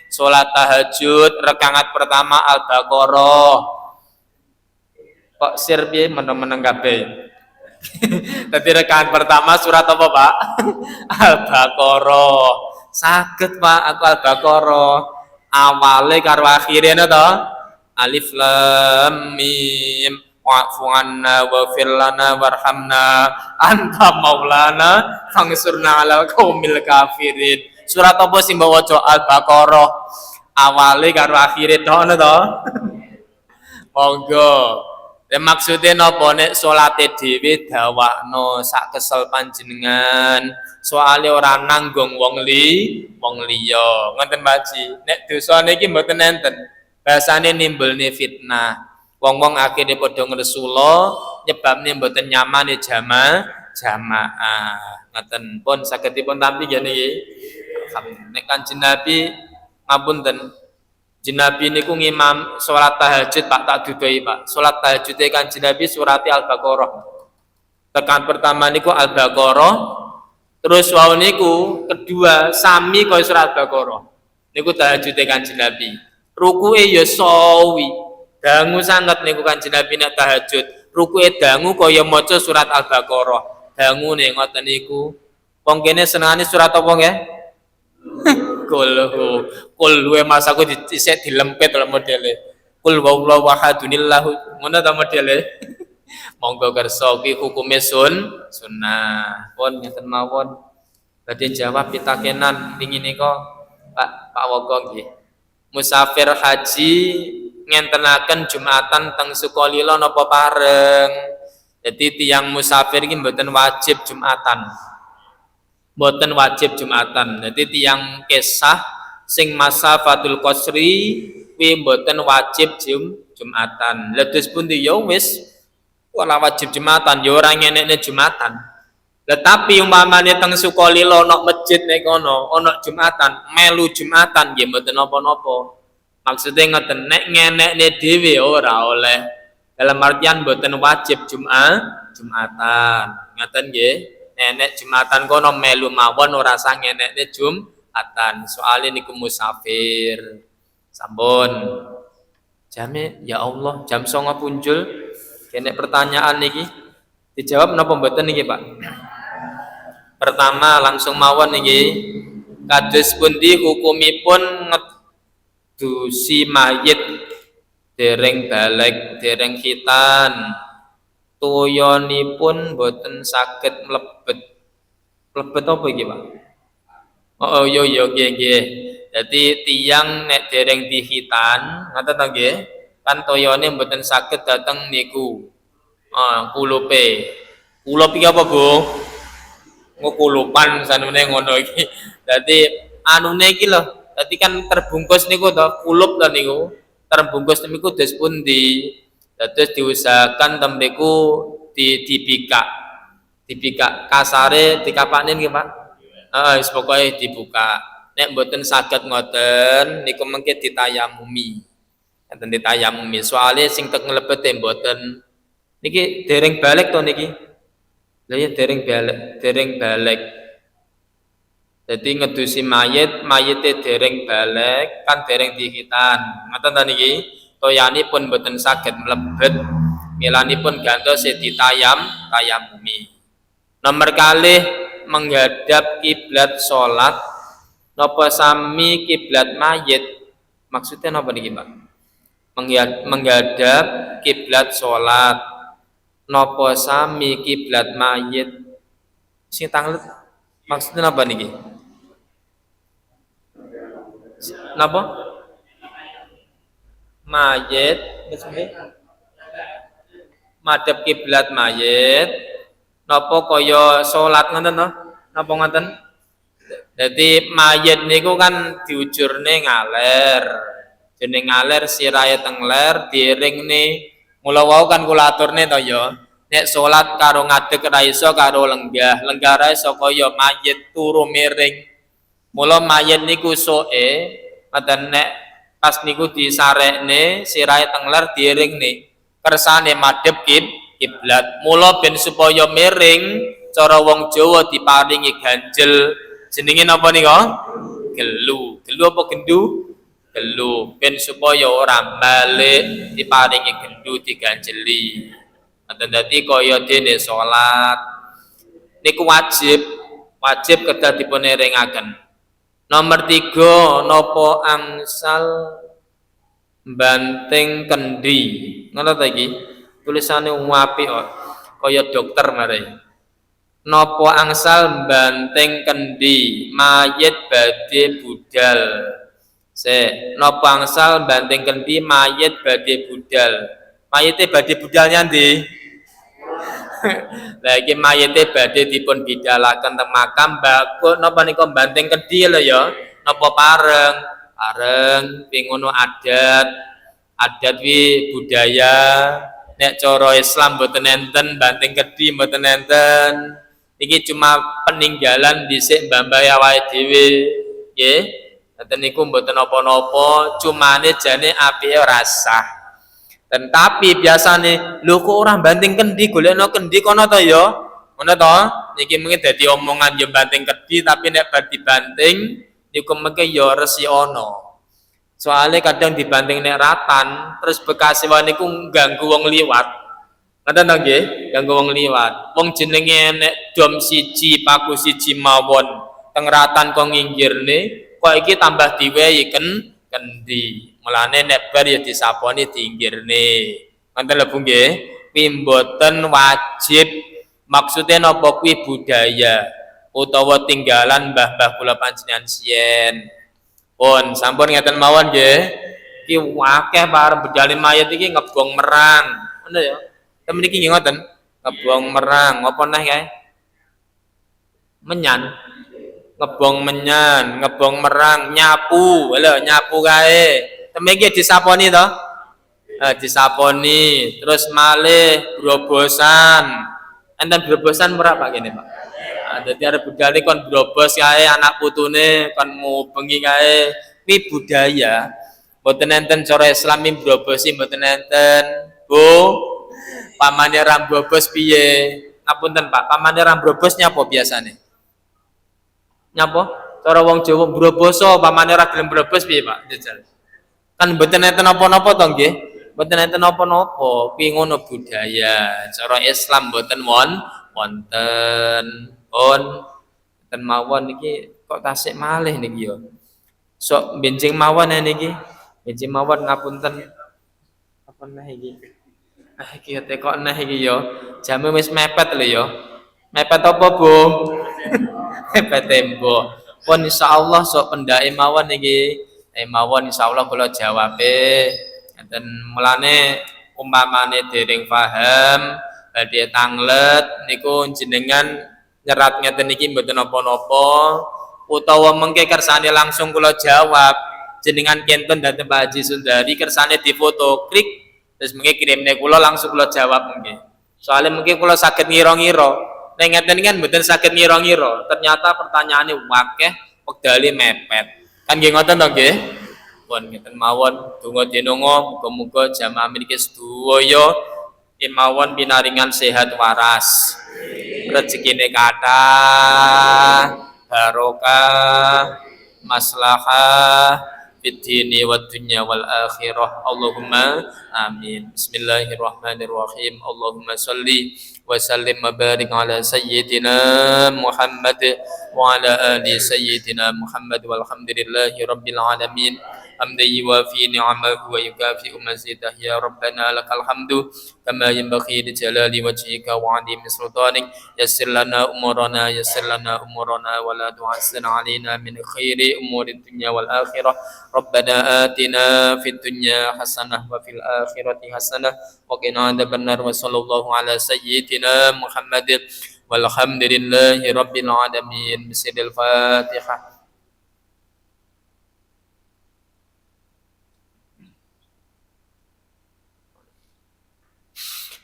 salat tahajud rakaat pertama Al-Baqarah kok sir piye meneng-meneng kabeh. Dadi rakaat pertama surat apa Pak? Al-Baqarah. Saged Pak aku Al-Baqarah awale karo akhire to alif lam mim wa'fu 'anna waghfir lana warhamna anta maulana fangsurna 'alal qaumil kafirin. Surat apa sing mbok waca? Al-Baqarah awale karo akhire to monggo. Maksudnya napa nek salate dhewe dawakno sak kesel panjenengan soalnya orang nanggung wong liya ngoten Pak Ji. Nek dosa niki mboten enten bahasane nimbulne fitnah wong-wong akhire padha ngresula nyebabne mboten nyamane jamaah ngoten pun saged dipun tampi nggih niki. Nek Kanjeng Nabi ngapunten Kanjeng Nabi niku ngimam salat tahajud Pak, tak dudoi Pak. Salat tahajud Kanjeng Nabi surat Al-Baqarah. Tekan pertama niku Al-Baqarah, terus wau niku kedua sami kaya surat Al-Baqarah. Niku tahajud Kanjeng Nabi. Rukuke ya sawi. Dangu sanget niku Kanjeng Nabi nek tahajud. Rukuke dangu kaya maca surat Al-Baqarah. Dangu nek ngoten niku. Wong kene senengane surat apa nggih? Kul mas aku dhisik dilempit lho modele. Kul wallahu ahadunillahu ngono ta modele. Monggo kersa ki hukume sunnah. Pun ngeten mawon. Badhe jawab pitakenan wingi nika Pak Wogo nggih. Musafir haji ngentenaken Jumatan teng Sukolilo napa bareng. Jadi tiang musafir iki mboten wajib Jumatan. Mboten wajib Jumatan. Jadi tiang kesah sing masafatul qasri kuwi mboten wajib Jumatan. Ledes pundi ya wis ora wajib Jumatan, ya ora ngenekne Jumatan. Tetapi umpamane teng Sukolilo ana masjid nek kono ana Jumatan, melu Jumatan nggih mboten napa-napa. Maksudnya ngeten nek ngenekne dhewe ora oleh. Dalam artian mboten wajib Jumatan. Ngeten nggih. Nenek Jumatan kono melu mawon ora sah ngenekne Jumatan. Soale niku musafir. Sampun. Jame ya Allah, jam 09.00 punjul. Kene pertanyaan niki dijawab napa mboten niki, Pak? Pertama langsung mawon niki. Kados pundi hukumipun ngedusi mayit dereng balik, dereng khitan? Toyonipun boten saged mlebet. Mlebet apa iki, Pak? Oh yo nggih. Dadi tiyang nek dereng dihitan, ngoten ta nggih? Kan toyone boten saged dateng niku. Kulupe. Kulup iki apa, Bu? Kulupan sanene ngono iki. Dadi anune iki lho. Dadi kan terbungkus niku to, kulup to niku. Terbungkus niku dos pundi? Dados diusahakan tembeku dibikak kasare dikapakne nggih Pak. Wis pokoke dibuka. Nek mboten saged ngoten niku mengke ditayamumi. Enten ditayamumi. Soale sing tek nglebete mboten niki dereng balik to niki. Lha ya dereng balik. Jadi ngedusi mayite dereng balik kan dereng dihitan. Ngoten ta niki? Toyanipun boten saged mlebet, milanipun gantos tayamumi. Nomor kalih menghadap kiblat salat napa sami kiblat mayit. Maksudnya napa niki, Pak? Menghadap kiblat salat napa sami kiblat mayit. Sing tanglet maksudnya napa niki? Napa? Mayit madhep kiblat mayit napa kaya salat ngoten to napa ngoten. Dadi mayit niku kan diujurne ngaler jeneng ngaler sirahe teng ler diringne mula wau kan kula aturne to ya nek salat karo ngadeg ra iso karo lenggah ra iso kaya mayit turu miring mula mayit niku soke ngoten nek pas niku disarekne sirahe teng ler diringne kersane madhep kiblat mula ben supaya miring cara wong Jawa diparingi ganjel jenenge napa nika gelu apa gendu gelu ben supaya ora balik diparingi gendu diganjeli ngoten dadi kaya dene salat niku wajib kedah dipun iringaken. Nomor 3 nopo angsal banting kendi. Ngono ta iki? Tulisane apik kok. Kaya dokter mare. Nopo angsal banting kendi mayit badhe budal. Nopo angsal banting kendi mayit badhe budal. Mayite badhe budalnya ndi? Lah iki mayite badhe dipun bidalaken teng makam bagus napa nika banting kendi lho ya napa pareng ping ngono adat wi budaya nek cara Islam mboten enten banting kendi mboten enten iki cuma peninggalan dhisik mbah-mbah awake dhewe nggih Ngoten niku mboten napa-napa, cumane jane apike ora sah. Dan tapi biasane lho kok ora banting kendi, golekno kendi kono to ya. Ngono to? Niki mungkin dadi omongan yo banting kendi tapi nek bar dibanting niku mengke yo resi ono. Soale kadang dibanting nek ratan, terus bekas wae niku ganggu wong liwat. Ngoten to nggih, ganggu wong liwat. Wong jenenge nek dom siji, paku siji mawon teng ratan kok nginggirne, kok iki tambah diwehi kendi. Mulane nek bar ya disaponi diinggirne. Ngoten lho Bu nggih. Kuwi mboten wajib. Maksudnya napa kuwi budaya utawa tinggalan mbah-mbah kula panjenengan siyen. Pun sampun ngeten mawon nggih. Iki akeh para bejalin mayat iki ngebong merang. Ngono ya. Temen iki nggih ngoten. Ngebong merang, apa neh kae? Menyan. Ngebong menyan, ngebong merang, nyapu. Lho, nyapu kae. Temen iki disaponi to? Disaponi, terus malih brobosan. Enten brobosan ora Pak kene, Pak? Dadi arep budale kon brobos kae anak putune kon ngubengi kae. Kuwi budaya. Mboten enten cara Islam mbrobosi mboten enten. Bu, pamane ra brobos piye? Ngapunten Pak, pamane ra brobos nyapa biasane? Nyapa? Cara wong Jawa broboso pamane ra gelem brobos piye, Pak? Jajal. Kan mboten enten napa-napa to nggih? Mboten enten napa-napa. Kuwi ngono budaya. Cara Islam mboten wonten. Pun ten mawon niki kok tasik malih niki ya. Sok benjing mawon niki. Benjing mawon ngapunten. Apa neh iki? Iki tekok neh iki ya. Jame wis mepet lho ya. Mepet apa, Bu? Mepet tembok. Pun insyaallah sok pendake mawon niki. Mawon insyaallah kula jawabe. Enten mulane umpamane dereng paham badhe tanglet niku jenengan nyerat ngeten iki mboten napa-napa utawa mengke kersane langsung kula jawab jenengan kenten dhateng Pak Haji Sundari kersane difoto klik terus mengke kirimne kula langsung kula jawab mengke soalnya mengke kula saged ngira-ngira nek ngeten kan mboten saged ngira-ngira ternyata pertanyaane akeh wekdale mepet kan nggih ngoten to nggih pun ngeten mawon donga denonga muga-muga jamaah mriki sedaya mawon pinaringan sehat waras rezekine kathah barokah maslahah fid dini wad dunya wal akhirah Allahumma amin bismillahirrahmanirrahim Allahumma shalli wa sallim wa barik ala sayyidina Muhammad wa ala ali sayyidina Muhammad walhamdulillahi rabbil alamin hamdan yuwafi ni'amahu wa yukafi'u mazidah ya rabbana lakal hamdu kama yanbaghi li jalali wajhika wa 'azimi sultanik yassir lana umurana wa la tu'assir 'alaina min khairi umuri dunya wal akhirah rabbana atina fid dunya hasanah wa fil akhirati hasanah wa qina adzabannar wa sallallahu ala sayyidina Muhammadin walhamdulillahi rabbil alamin bismillahil fatihah.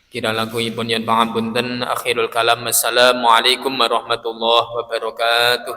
Kira langkungipun yen pangapunten akhirul kalam assalamualaikum warahmatullahi wabarakatuh.